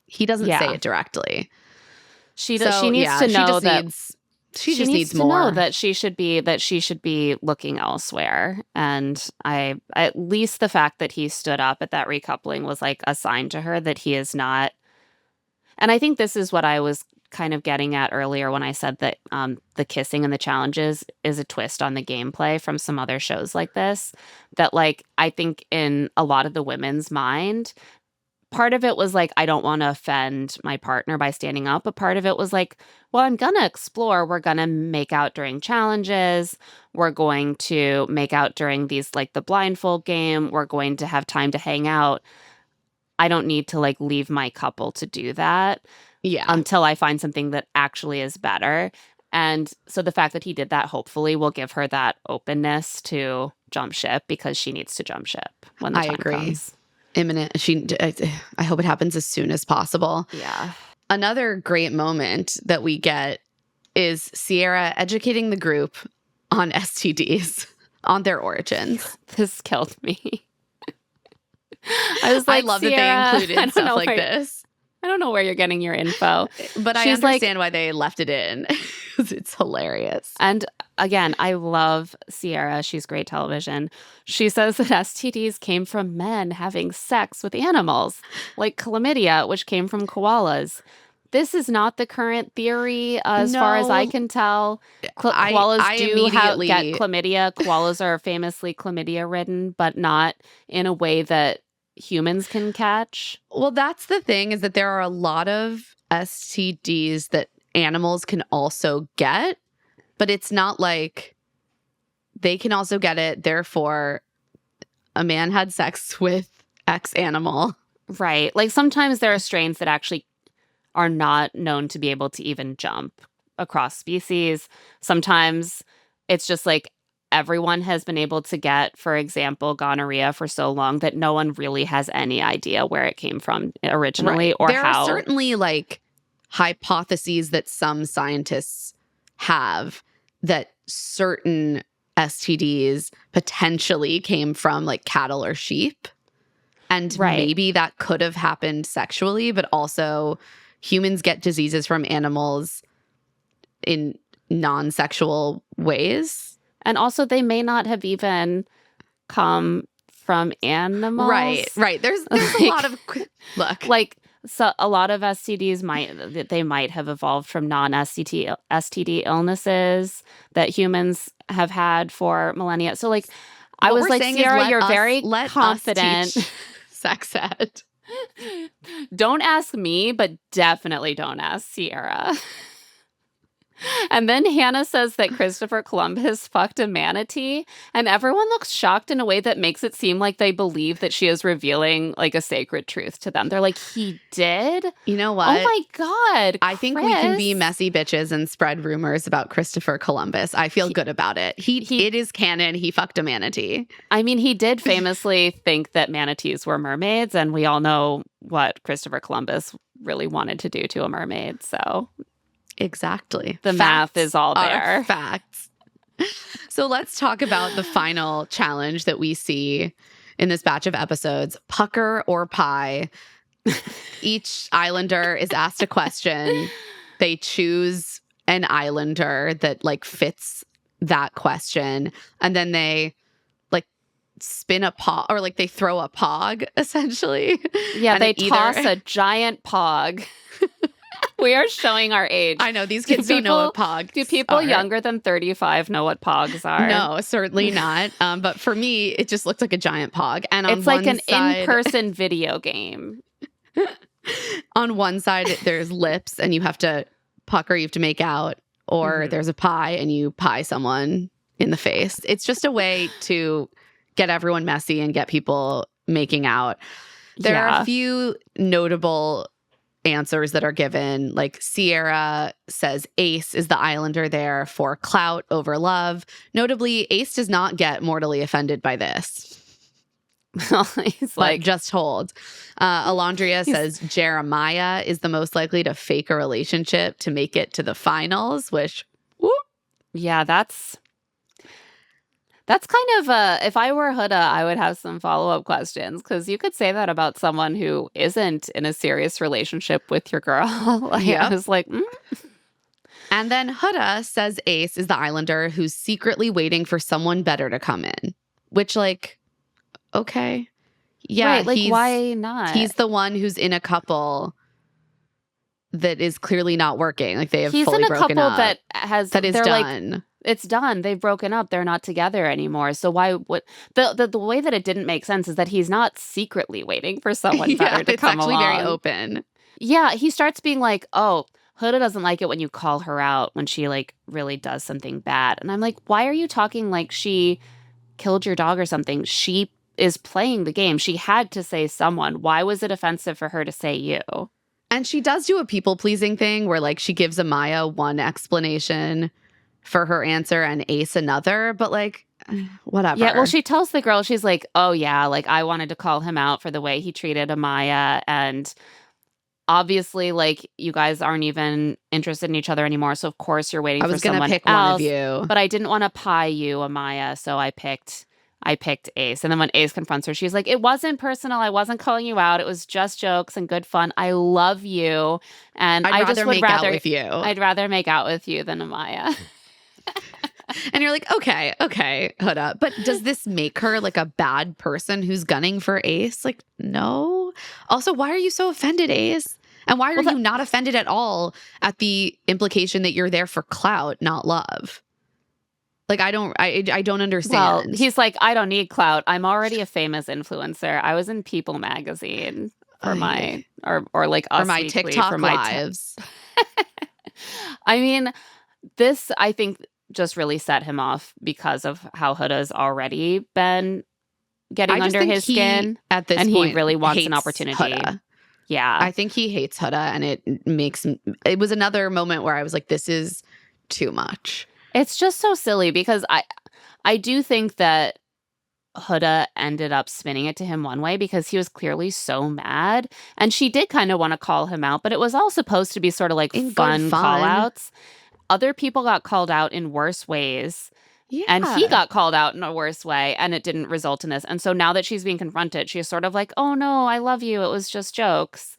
He doesn't say it directly. She needs to know that she just needs more. To know that she should be looking elsewhere. And at least the fact that he stood up at that recoupling was like a sign to her that he is not. And I think this is what I was kind of getting at earlier when I said that the kissing and the challenges is a twist on the gameplay from some other shows like this. That, like, I think in a lot of the women's mind, part of it was like, I don't want to offend my partner by standing up. But part of it was like, well, I'm going to explore. We're going to make out during challenges. We're going to make out during these, like the blindfold game. We're going to have time to hang out. I don't need to like leave my couple to do that until I find something that actually is better. And so the fact that he did that hopefully will give her that openness to jump ship, because she needs to jump ship when the time comes. Imminent. I hope it happens as soon as possible. Yeah. Another great moment that we get is Sierra educating the group on STDs, on their origins. This killed me. I was like, I love Sierra, that they included stuff like this. I don't know where you're getting your info. But I understand why they left it in. It's hilarious. And again, I love Sierra. She's great television. She says that STDs came from men having sex with animals, like chlamydia, which came from koalas. This is not the current theory, as far as I can tell. Koalas do get chlamydia. Koalas are famously chlamydia-ridden, but not in a way that humans can catch. Well, that's the thing, is that there are a lot of STDs that animals can also get, but it's not like they can also get it, therefore a man had sex with X animal. Right. Like sometimes there are strains that actually are not known to be able to even jump across species. Sometimes it's just like everyone has been able to get, for example, gonorrhea for so long that no one really has any idea where it came from originally, or there how. There are certainly like hypotheses that some scientists have that certain STDs potentially came from like cattle or sheep. And maybe that could have happened sexually, but also humans get diseases from animals in non-sexual ways. And also they may not have even come from animals. Right. There's a lot of look. Like, so a lot of STDs might have evolved from non-STD illnesses that humans have had for millennia. So like, I was like, Sierra, you're very confident. Sex ed. Don't ask me, but definitely don't ask Sierra. And then Hannah says that Christopher Columbus fucked a manatee, and everyone looks shocked in a way that makes it seem like they believe that she is revealing like a sacred truth to them. They're like, he did? You know what? Oh my God, I think we can be messy bitches and spread rumors about Christopher Columbus. I feel good about it. It is canon. He fucked a manatee. I mean, he did famously think that manatees were mermaids, and we all know what Christopher Columbus really wanted to do to a mermaid, so... Exactly. The math is all there. Facts. So let's talk about the final challenge that we see in this batch of episodes, pucker or pie. Each islander is asked a question. They choose an islander that like fits that question. And then they like spin a pog, or like they throw a pog essentially. Yeah, and they toss a giant pog. We are showing our age. I know, these kids don't know what pogs are. Do people younger than 35 know what pogs are? No, certainly not. But for me, it just looked like a giant pog. And on it's like an in-person video game. On one side, there's lips, and you have to pucker, you have to make out. Or there's a pie, and you pie someone in the face. It's just a way to get everyone messy and get people making out. There are a few notable answers that are given. Like Sierra says Ace is the islander there for clout over love. Notably, Ace does not get mortally offended by this. He's like, just hold. Alondria says Jeremiah is the most likely to fake a relationship to make it to the finals, which, whoop. Yeah, that's kind of if I were Huda, I would have some follow-up questions, because you could say that about someone who isn't in a serious relationship with your girl. I was like, And then Huda says Ace is the islander who's secretly waiting for someone better to come in, which like, okay. Yeah, right, like why not? He's the one who's in a couple that is clearly not working. Like they have He's fully in a broken couple up. that has That is they're done. like it's done. They've broken up. They're not together anymore. So why would the way that it didn't make sense is that he's not secretly waiting for someone Yeah, better to it's come actually very along. open. Yeah, he starts being like, "Oh, Huda doesn't like it when you call her out when she like really does something bad." And I'm like, "Why are you talking like she killed your dog or something? She is playing the game. She had to say someone. Why was it offensive for her to say you?" And she does do a people-pleasing thing where like she gives Amaya one explanation for her answer and Ace another, but like whatever. Yeah, well, she tells the girl, she's like, "Oh yeah, like I wanted to call him out for the way he treated Amaya, and obviously, like you guys aren't even interested in each other anymore. So of course you're waiting I for was gonna someone pick one of else. you. But I didn't want to pie you, Amaya, so I picked Ace. And then when Ace confronts her, she's like, "It wasn't personal. I wasn't calling you out. It was just jokes and good fun. I love you, and I'd I rather just would make out rather with you." I'd rather make out with you than Amaya." And you're like, okay, Huda. But does this make her like a bad person who's gunning for Ace? Like, no. Also, why are you so offended, Ace? And why are you not offended at all at the implication that you're there for clout, not love? Like, I don't understand. Well, he's like, "I don't need clout. I'm already a famous influencer. I was in People magazine for my or like Us for my Weekly TikTok for my lives." I mean, this I think just really set him off because of how Huda's already been getting I just under think his he, skin, at this and he point, really wants an hates opportunity. Huda. Yeah. I think he hates Huda, and it was another moment where I was like, this is too much. It's just so silly because I do think that Huda ended up spinning it to him one way because he was clearly so mad, and she did kind of want to call him out, but it was all supposed to be sort of like In fun good fun. call outs. Other people got called out in worse ways. Yeah. And he got called out in a worse way, and it didn't result in this. And so now that she's being confronted, she's sort of like, "Oh no, I love you. It was just jokes."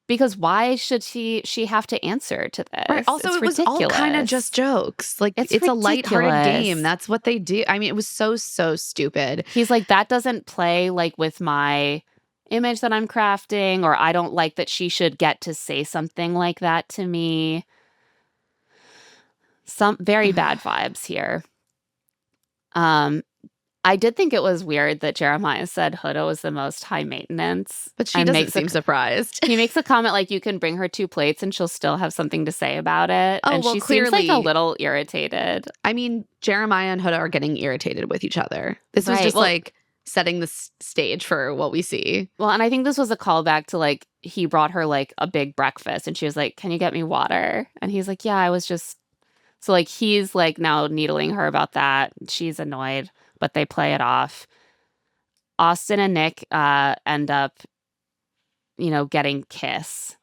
Because why should she have to answer to this? Right. Also, it's it was ridiculous. all kind of just jokes. Like, It's a lighthearted ridiculous. game. That's what they do. I mean, it was so stupid. He's like, "That doesn't play like with my image that I'm crafting, or I don't like that she should get to say something like that to me." Some very bad vibes here. I did think it was weird that Jeremiah said Huda was the most high maintenance. But she doesn't seem surprised. He makes a comment like, "You can bring her 2 plates and she'll still have something to say about it." Oh, and well, she seems like clearly- a little irritated. I mean, Jeremiah and Huda are getting irritated with each other. This was Right, just well- like setting the stage for what we see. Well, and I think this was a callback to like, he brought her like a big breakfast and she was like, "Can you get me water?" And he's like, "Yeah, I was just..." So like, he's like now needling her about that. She's annoyed, but they play it off. Austin and Nick end up, getting kiss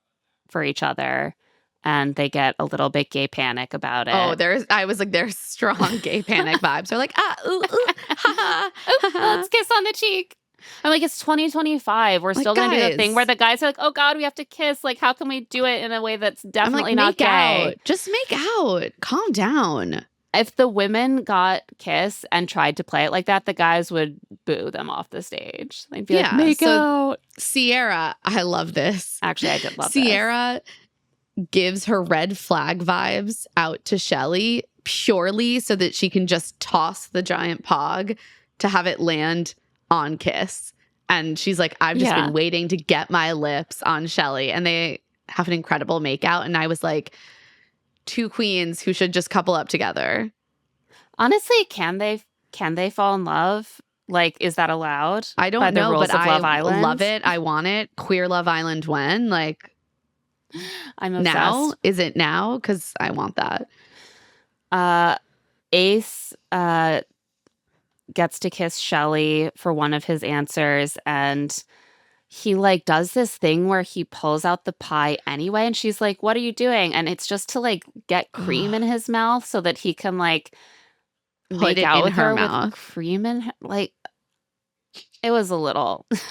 for each other, and they get a little bit gay panic about it. Oh, there's strong gay panic vibes. They're like, ooh, ha, ha, ha, ha. Let's kiss on the cheek. I'm like, it's 2025. We're Like, still going to do the guys. thing where the guys are like, "Oh God, we have to kiss. Like, how can we do it in a way that's I'm definitely like, not make gay?" out. Just make out. Calm down. If the women got kiss and tried to play it like that, the guys would boo them off the stage. They'd be like, "Make out." Sierra, I love this. Actually, I did love Sierra gives her red flag vibes out to Shelly purely so that she can just toss the giant pog to have it land on Kiss. And she's like, "I've just been waiting to get my lips on Shelly." And they have an incredible makeout. And I was like, 2 queens who should just couple up together. Honestly, can they fall in love? Like, is that allowed? I don't by the know, rules but of Love I Island? love it. I want it. Queer Love Island when? Like, I'm obsessed. now? Is it now? Because I want that. Ace gets to kiss Shelly for one of his answers, and he like does this thing where he pulls out the pie anyway, and she's like, "What are you doing?" And it's just to like get cream in his mouth so that he can like Put make it out in with her her mouth. with cream in her. Like, it was a little it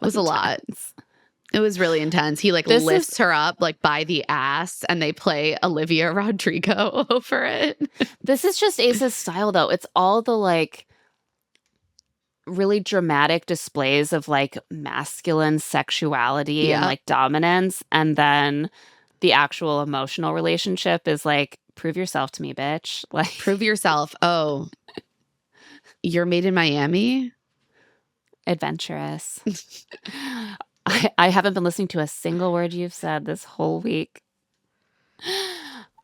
was a lot. intense. It was really intense. He like This lifts her up like by the ass, and they play Olivia Rodrigo over it. This is just Ace's style, though. It's all the like really dramatic displays of like masculine sexuality and Yeah. like dominance, and then the actual emotional relationship is like, prove yourself to me, bitch. Like, Prove yourself. Oh, you're made in Miami? Adventurous. I haven't been listening to a single word you've said this whole week.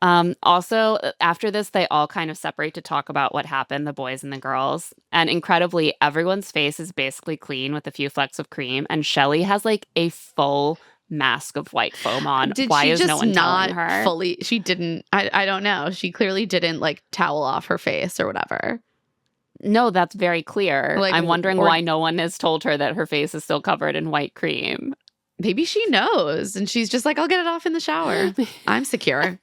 Also, after this, they all kind of separate to talk about what happened, the boys and the girls. And incredibly, everyone's face is basically clean with a few flecks of cream. And Shelly has like a full mask of white foam on. Did Why she is just no one not telling her? fully? She didn't. I don't know. She clearly didn't like towel off her face or whatever. No, that's very clear. Like, I'm wondering why no one has told her that her face is still covered in white cream. Maybe she knows and she's just like, I'll get it off in the shower. I'm secure.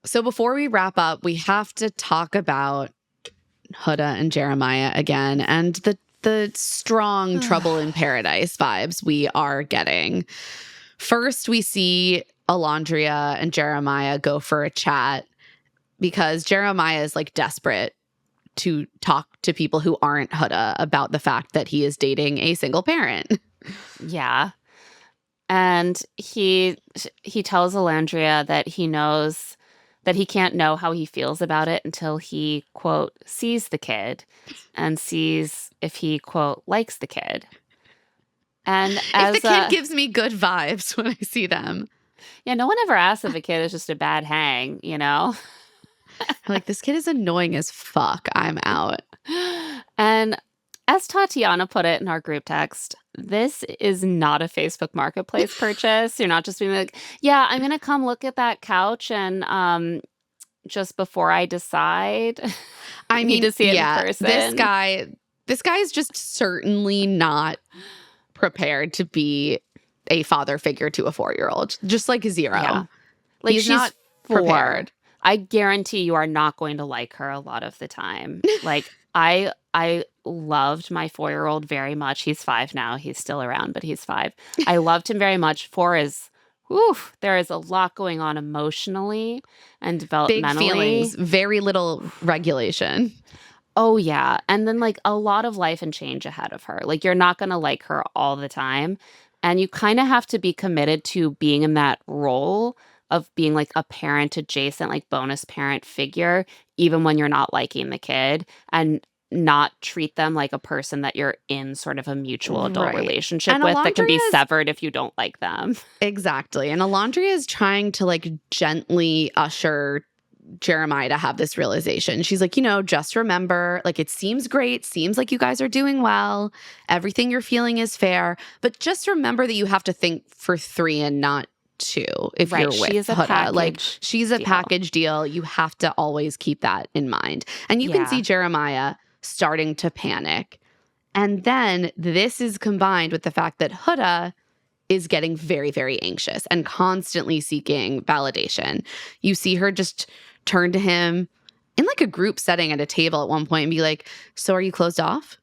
So before we wrap up, we have to talk about Huda and Jeremiah again and the strong Trouble in Paradise vibes we are getting. First, we see Alondria and Jeremiah go for a chat because Jeremiah is like desperate to talk to people who aren't Huda about the fact that he is dating a single parent. Yeah. And he tells Alondria that he knows that he can't know how he feels about it until he, quote, sees the kid and sees if he, quote, likes the kid. And as if the kid gives me good vibes when I see them. Yeah, no one ever asks if a kid is just a bad hang, you know? Like, this kid is annoying as fuck. I'm out. And as Tatiana put it in our group text, this is not a Facebook Marketplace purchase. You're not just being like, yeah, I'm going to come look at that couch and just before I decide, I need to see it in person. This guy is just certainly not prepared to be a father figure to a 4-year-old. Just like 0. Yeah. Like, he's she's not 4. prepared. I guarantee you are not going to like her a lot of the time. Like, I loved my 4-year-old very much. He's 5 now. He's still around, but he's 5. I loved him very much. 4 is, there is a lot going on emotionally and developmentally. Big feelings, very little regulation. Oh, yeah. And then like a lot of life and change ahead of her. Like, you're not going to like her all the time. And you kind of have to be committed to being in that role of being like a parent adjacent, like bonus parent figure, even when you're not liking the kid, and not treat them like a person that you're in sort of a mutual adult relationship and with that can be severed if you don't like them. Exactly. And Alondria is trying to like gently usher Jeremiah to have this realization. She's like, just remember, like, it seems great, seems like you guys are doing well, everything you're feeling is fair, but just remember that you have to think for 3 and not 2 if you're with Huda. Like, she's a package deal. You have to always keep that in mind. And you can see Jeremiah starting to panic. And then this is combined with the fact that Huda is getting very, very anxious and constantly seeking validation. You see her just turn to him in like a group setting at a table at one point and be like, so are you closed off?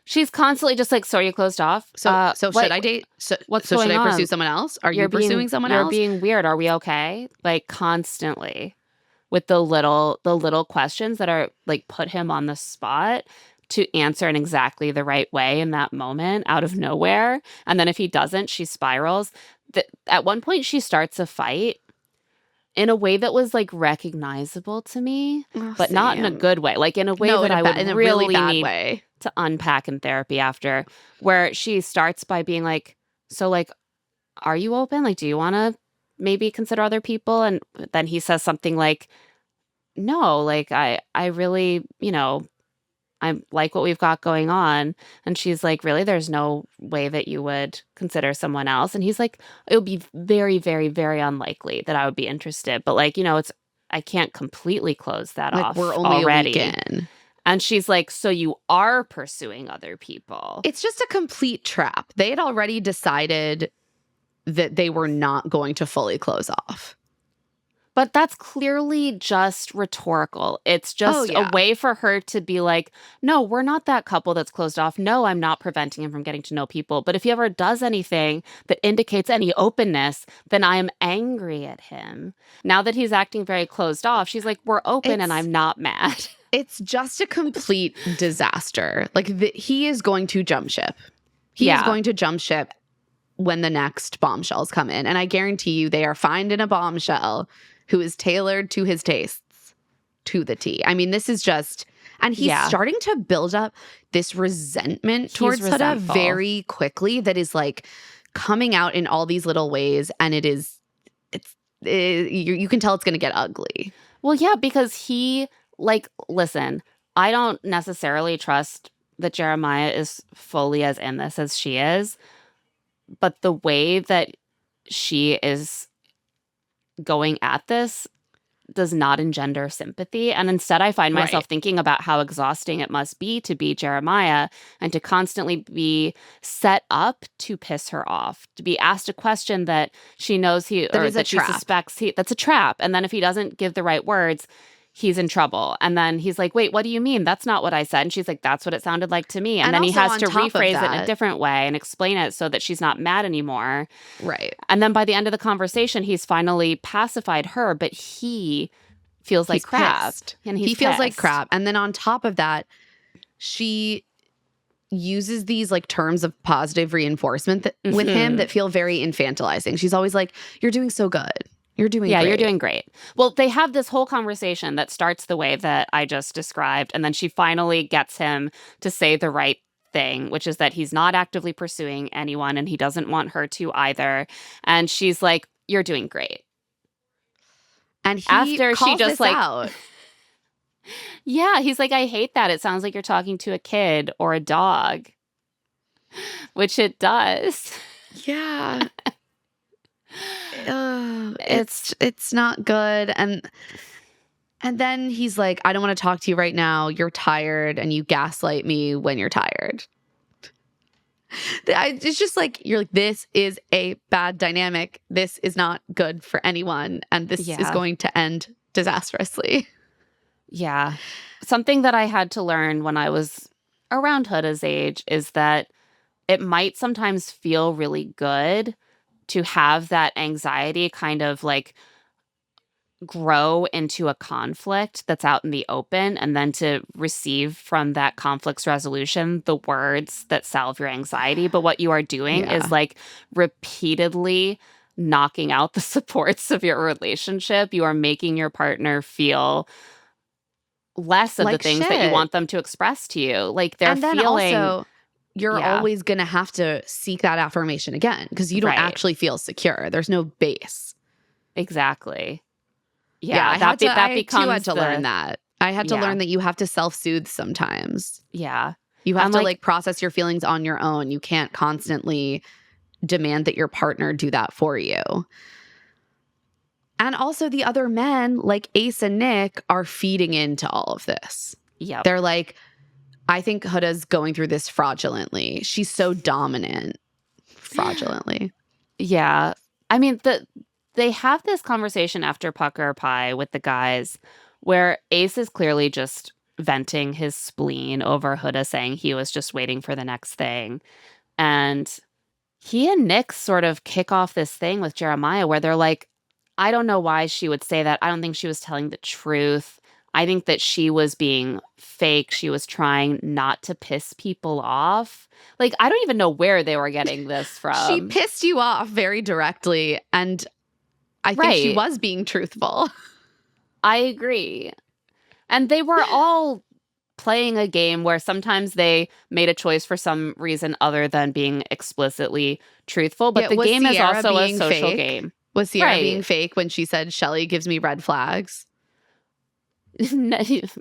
She's constantly just like, so are you closed off? So should I date? So should I pursue someone else? Are you pursuing someone else? You're being weird. Are we okay? Like, constantly with the little questions that are like put him on the spot to answer in exactly the right way in that moment out of nowhere. And then if he doesn't, she spirals. At one point, she starts a fight in a way that was like recognizable to me, but not in a good way. Like, in a way that I would really need to unpack in therapy after, where she starts by being like, so like, are you open? Like, do you want to maybe consider other people? And then he says something like, no, like, I really, I like what we've got going on. And she's like, really? There's no way that you would consider someone else? And he's like, it would be very, very, very unlikely that I would be interested. But like, I can't completely close that off. We're only already. a week in. And she's like, so you are pursuing other people. It's just a complete trap. They had already decided that they were not going to fully close off. But that's clearly just rhetorical. It's just a way for her to be like, no, we're not that couple that's closed off. No, I'm not preventing him from getting to know people. But if he ever does anything that indicates any openness, then I am angry at him. Now that he's acting very closed off, she's like, we're open and I'm not mad. It's just a complete disaster. Like, he is going to jump ship. He is going to jump ship when the next bombshells come in. And I guarantee you they are finding a bombshell who is tailored to his tastes to the T. I mean, this is just, and he's starting to build up this resentment towards Huda very quickly that is like coming out in all these little ways. And you can tell it's going to get ugly. Well, yeah, because he, like, listen, I don't necessarily trust that Jeremiah is fully as in this as she is, but the way that she is going at this does not engender sympathy. And instead, I find myself thinking about how exhausting it must be to be Jeremiah and to constantly be set up to piss her off, to be asked a question that she knows she suspects that's a trap. And then if he doesn't give the right words, he's in trouble. And then he's like, wait, what do you mean? That's not what I said. And she's like, that's what it sounded like to me. And then he has to rephrase it in a different way and explain it so that she's not mad anymore. Right. And then by the end of the conversation, he's finally pacified her, but he feels like crap. And he feels like crap. And then on top of that, she uses these like terms of positive reinforcement with him that feel very infantilizing. She's always like, you're doing so good. You're doing great. You're doing great. Well, they have this whole conversation that starts the way that I just described, and then she finally gets him to say the right thing, which is that he's not actively pursuing anyone, and he doesn't want her to either. And she's like, you're doing great. And he calls this out. Yeah, he's like, I hate that. It sounds like you're talking to a kid or a dog, which it does. Yeah. It's not good. And then he's like, I don't want to talk to you right now. You're tired and you gaslight me when you're tired. It's just like, you're like, this is a bad dynamic. This is not good for anyone. And this is going to end disastrously. Yeah. Something that I had to learn when I was around Huda's age is that it might sometimes feel really good to have that anxiety kind of like grow into a conflict that's out in the open, and then to receive from that conflict's resolution the words that salve your anxiety. But what you are doing is like repeatedly knocking out the supports of your relationship. You are making your partner feel less of like the things that you want them to express to you. Like they're feeling... Also, you're always going to have to seek that affirmation again because you don't actually feel secure. There's no base. Exactly. Yeah, I too had to learn that. I had to learn that you have to self-soothe sometimes. Yeah. You have to like process your feelings on your own. You can't constantly demand that your partner do that for you. And also the other men, like Ace and Nick, are feeding into all of this. Yeah. They're like, I think Huda's going through this fraudulently. She's so dominant. Fraudulently. Yeah. I mean, they have this conversation after Pucker Pie with the guys where Ace is clearly just venting his spleen over Huda saying he was just waiting for the next thing. And he and Nick sort of kick off this thing with Jeremiah where they're like, I don't know why she would say that. I don't think she was telling the truth. I think that she was being fake. She was trying not to piss people off. Like, I don't even know where they were getting this from. She pissed you off very directly, and I think she was being truthful. I agree. And they were all playing a game where sometimes they made a choice for some reason other than being explicitly truthful. But the game is also a social game. Was Sierra being fake when she said, Shelley gives me red flags?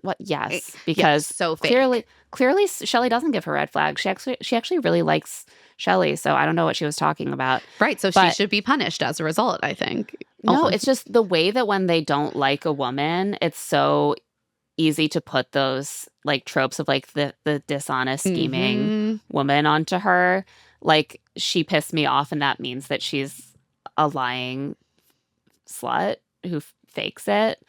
What? Yes, because so fake. Clearly, Shelley doesn't give her red flags. She actually really likes Shelley, so I don't know what she was talking about. Right, so she should be punished as a result, I think. No, it's just the way that when they don't like a woman, it's so easy to put those like tropes of like the dishonest, scheming woman onto her. Like, she pissed me off, and that means that she's a lying slut who fakes it.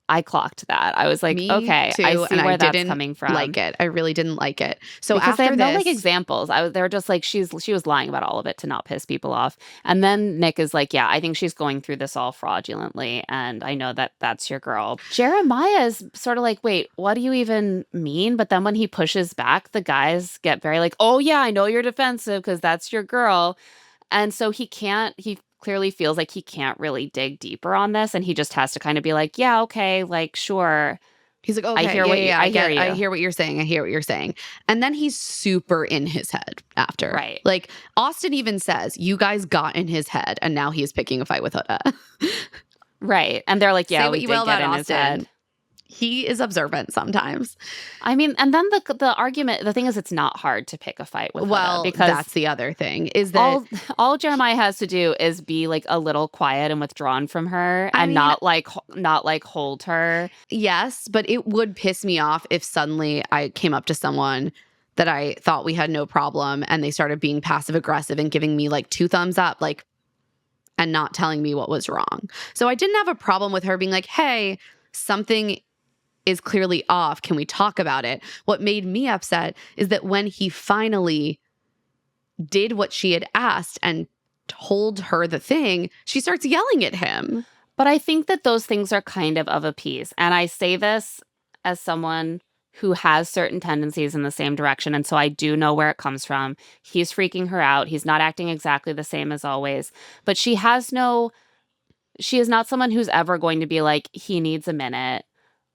I clocked that. I was like, Me okay, too, I see and I where that's didn't coming from. like it. I really didn't like it. So Because they after have no like this, examples. They were just like she was lying about all of it to not piss people off. And then Nick is like, yeah, I think she's going through this all fraudulently, and I know that that's your girl. Jeremiah is sort of like, wait, what do you even mean? But then when he pushes back, the guys get very like, oh yeah, I know you're defensive because that's your girl. And so he clearly feels like he can't really dig deeper on this, and he just has to kind of be like, yeah, okay, like sure. he's like, I okay, hear what you yeah, I hear I you. hear what you're saying. I hear what you're saying. And then he's super in his head after. Right. Like Austin even says, you guys got in his head and now he is picking a fight with Huda. Right. And they're like, Say yeah, what we you did will get about in his Austin. head. He is observant sometimes. I mean, and then the argument, the thing is, it's not hard to pick a fight with Huda Well, because that's the other thing is that all Jeremiah has to do is be like a little quiet and withdrawn from her I and mean, not like hold her. yes, but it would piss me off if suddenly I came up to someone that I thought we had no problem and they started being passive aggressive and giving me like 2 thumbs up, like, and not telling me what was wrong. So I didn't have a problem with her being like, hey, something is clearly off. Can we talk about it? What made me upset is that when he finally did what she had asked and told her the thing, she starts yelling at him. But I think that those things are kind of a piece. And I say this as someone who has certain tendencies in the same direction. And so I do know where it comes from. He's freaking her out. He's not acting exactly the same as always. But she is not someone who's ever going to be like, he needs a minute.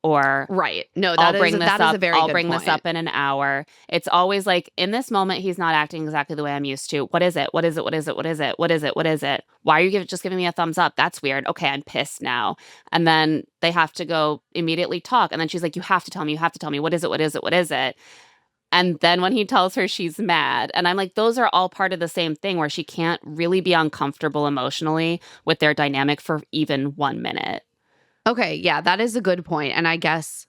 Or right. No, I'll that bring is this a up. very I'll good bring point. this up in an hour. It's always like in this moment, he's not acting exactly the way I'm used to. What is it? What is it? What is it? What is it? What is it? What is it? Why are you just giving me a thumbs up? That's weird. Okay, I'm pissed now. And then they have to go immediately talk. And then she's like, you have to tell me. You have to tell me. What is it? What is it? What is it? And then when he tells her, she's mad. And I'm like, those are all part of the same thing where she can't really be uncomfortable emotionally with their dynamic for even 1 minute. Okay, yeah, that is a good point. And I guess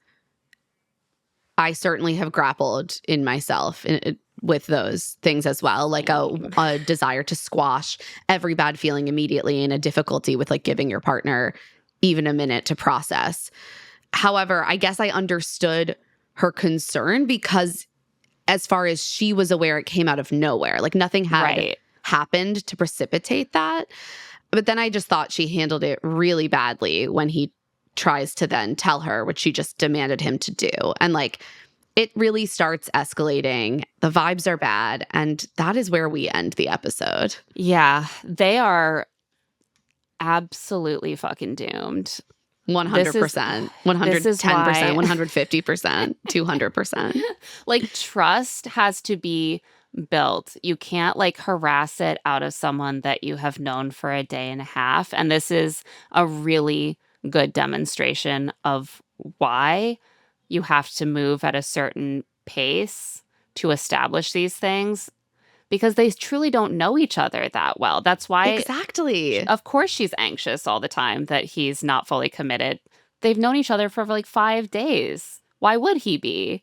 I certainly have grappled in myself with those things as well, like a desire to squash every bad feeling immediately and a difficulty with like giving your partner even a minute to process. However, I guess I understood her concern because as far as she was aware, it came out of nowhere. Like nothing had happened to precipitate that. But then I just thought she handled it really badly when he tries to then tell her what she just demanded him to do. And like, it really starts escalating. The vibes are bad. And that is where we end the episode. Yeah, they are absolutely fucking doomed. 100%, 110%, 150%, 200%. Like trust has to be built. You can't like harass it out of someone that you have known for a day and a half. And this is a really good demonstration of why you have to move at a certain pace to establish these things because they truly don't know each other that well. That's why exactly. Of course she's anxious all the time that he's not fully committed. They've known each other for like 5 days. Why would he be?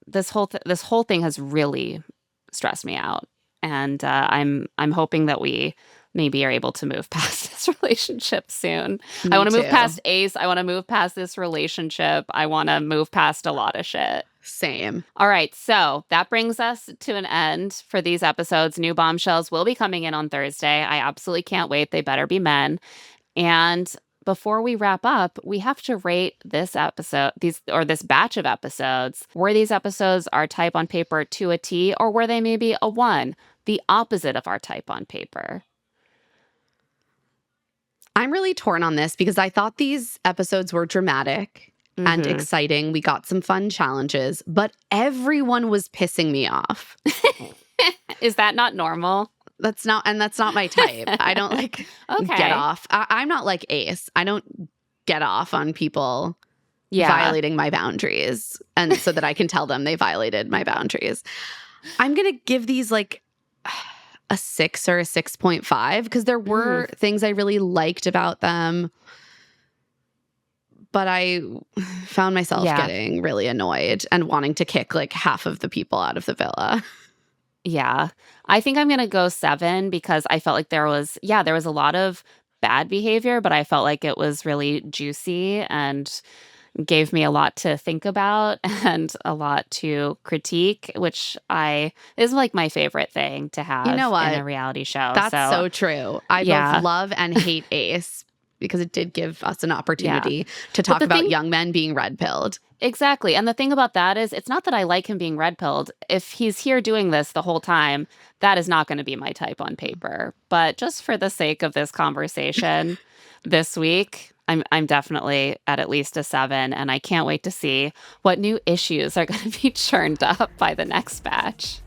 This whole thing has really stressed me out, and I'm hoping that we maybe are able to move past this relationship soon. I want to move past Ace. I want to move past this relationship. I want to move past a lot of shit. Same. All right, so that brings us to an end for these episodes. New bombshells will be coming in on Thursday. I absolutely can't wait. They better be men. And before we wrap up, we have to rate this episode, this batch of episodes. Were these episodes our type on paper to a T, or were they maybe a 1, the opposite of our type on paper? I'm really torn on this because I thought these episodes were dramatic and exciting. We got some fun challenges, but everyone was pissing me off. Is that not normal? That's not my type. I don't like get off. I'm not like Ace. I don't get off on people violating my boundaries, and so that I can tell them they violated my boundaries. I'm going to give these like a 6 or a 6.5 because there were things I really liked about them. But I found myself getting really annoyed and wanting to kick like half of the people out of the villa. Yeah. I think I'm going to go 7 because I felt like there was a lot of bad behavior, but I felt like it was really juicy and gave me a lot to think about and a lot to critique, which is like my favorite thing to have You know what? in a reality show. That's so true. I yeah. both love and hate Ace because it did give us an opportunity to talk about young men being red-pilled. Exactly. And the thing about that is, it's not that I like him being red-pilled. If he's here doing this the whole time, that is not going to be my type on paper. But just for the sake of this conversation this week, I'm definitely at least a 7, and I can't wait to see what new issues are going to be churned up by the next batch.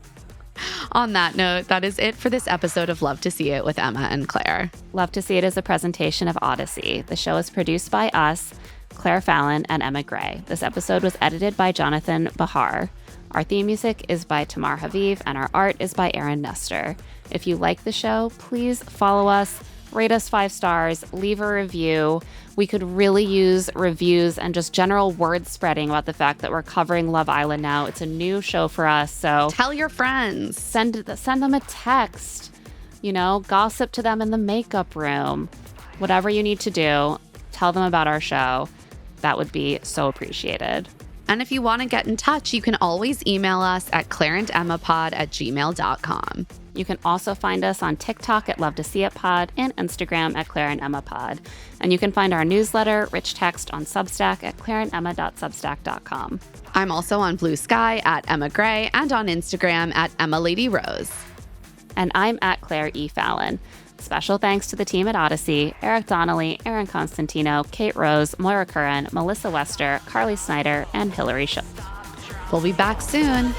On that note, that is it for this episode of Love to See It with Emma and Claire. Love to See It is a presentation of Odyssey. The show is produced by us, Claire Fallon, and Emma Gray. This episode was edited by Jonathan Bahar. Our theme music is by Tamar Haviv, and our art is by Aaron Nestor. If you like the show, please follow us, rate us 5 stars, leave a review. We could really use reviews and just general word spreading about the fact that we're covering Love Island now. It's a new show for us, so tell your friends. Send them a text. Gossip to them in the makeup room. Whatever you need to do, tell them about our show. That would be so appreciated. And if you want to get in touch, you can always email us at claireandemmapod@gmail.com. You can also find us on TikTok at Love to See It Pod and Instagram at Claire and Emma Pod. And you can find our newsletter, Rich Text, on Substack at claireandemma.substack.com. I'm also on Blue Sky at Emma Gray and on Instagram at Emma Lady Rose. And I'm at Claire E. Fallon. Special thanks to the team at Odyssey, Eric Donnelly, Aaron Constantino, Kate Rose, Moira Curran, Melissa Wester, Carly Snyder, and Hillary Schultz. We'll be back soon.